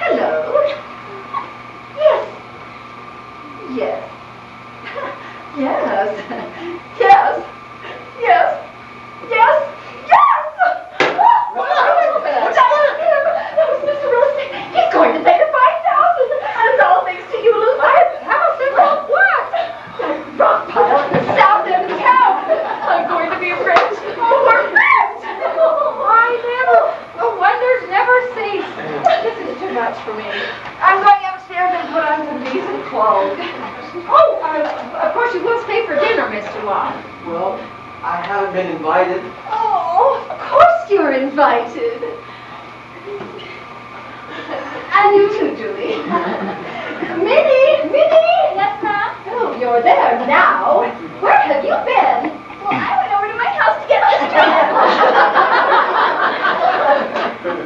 Hello. Yes. Yes. Yes. Yes. Yes. Yes. Yes. That's him. That was Mr. Real Estate. He's going to pay the $5,000. And it's all thanks to you, Lou. I have the house and what? That rock pile at the south end of town. I'm going to be rich. Oh, we're rich. I never. The wonders never cease. This is too much for me. I'm going upstairs and put on some decent clothes. Oh, of course you will stay for dinner, Mr. Locke. Well, I haven't been invited. Oh, of course you're invited. And you too, Julie. Minnie! Yes, Mom? Oh, you're there now. Where have you been? Well, I went over to my house to get this dress.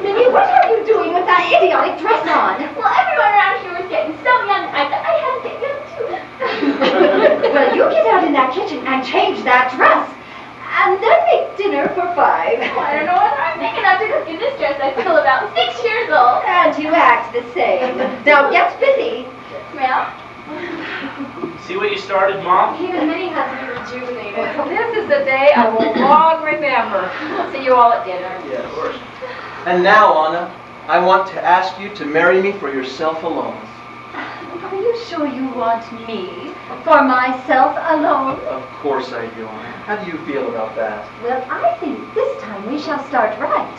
Minnie, what are you doing with that idiotic dress on? Well, everyone around here was getting so young, I thought I had to get young too. Well, you get out in that kitchen and change that dress. And then make dinner for 5. Well, I don't know whether I'm big enough to cook in this dress. I feel about 6 years old. And you act the same. Now get busy. Well, See what you started, Mom? even Minnie has to be rejuvenated. Well, this is the day I will long remember. See you all at dinner. Yeah, of course. And now, Anna, I want to ask you to marry me for yourself alone. Are you sure you want me for myself alone? Of course I do, Anna. How do you feel about that? Well, I think this time we shall start right,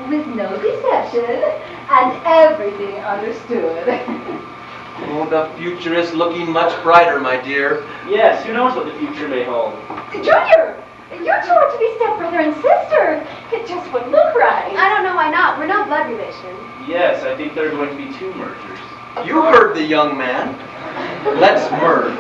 with no deception and everything understood. Oh, the future is looking much brighter, my dear. Yes, who knows what the future may hold? Junior, you two are to be stepbrother and sister. It just wouldn't look right. I don't know why not. We're not blood relations. Yes, I think there are going to be 2 mergers. You heard the young man. Let's merge.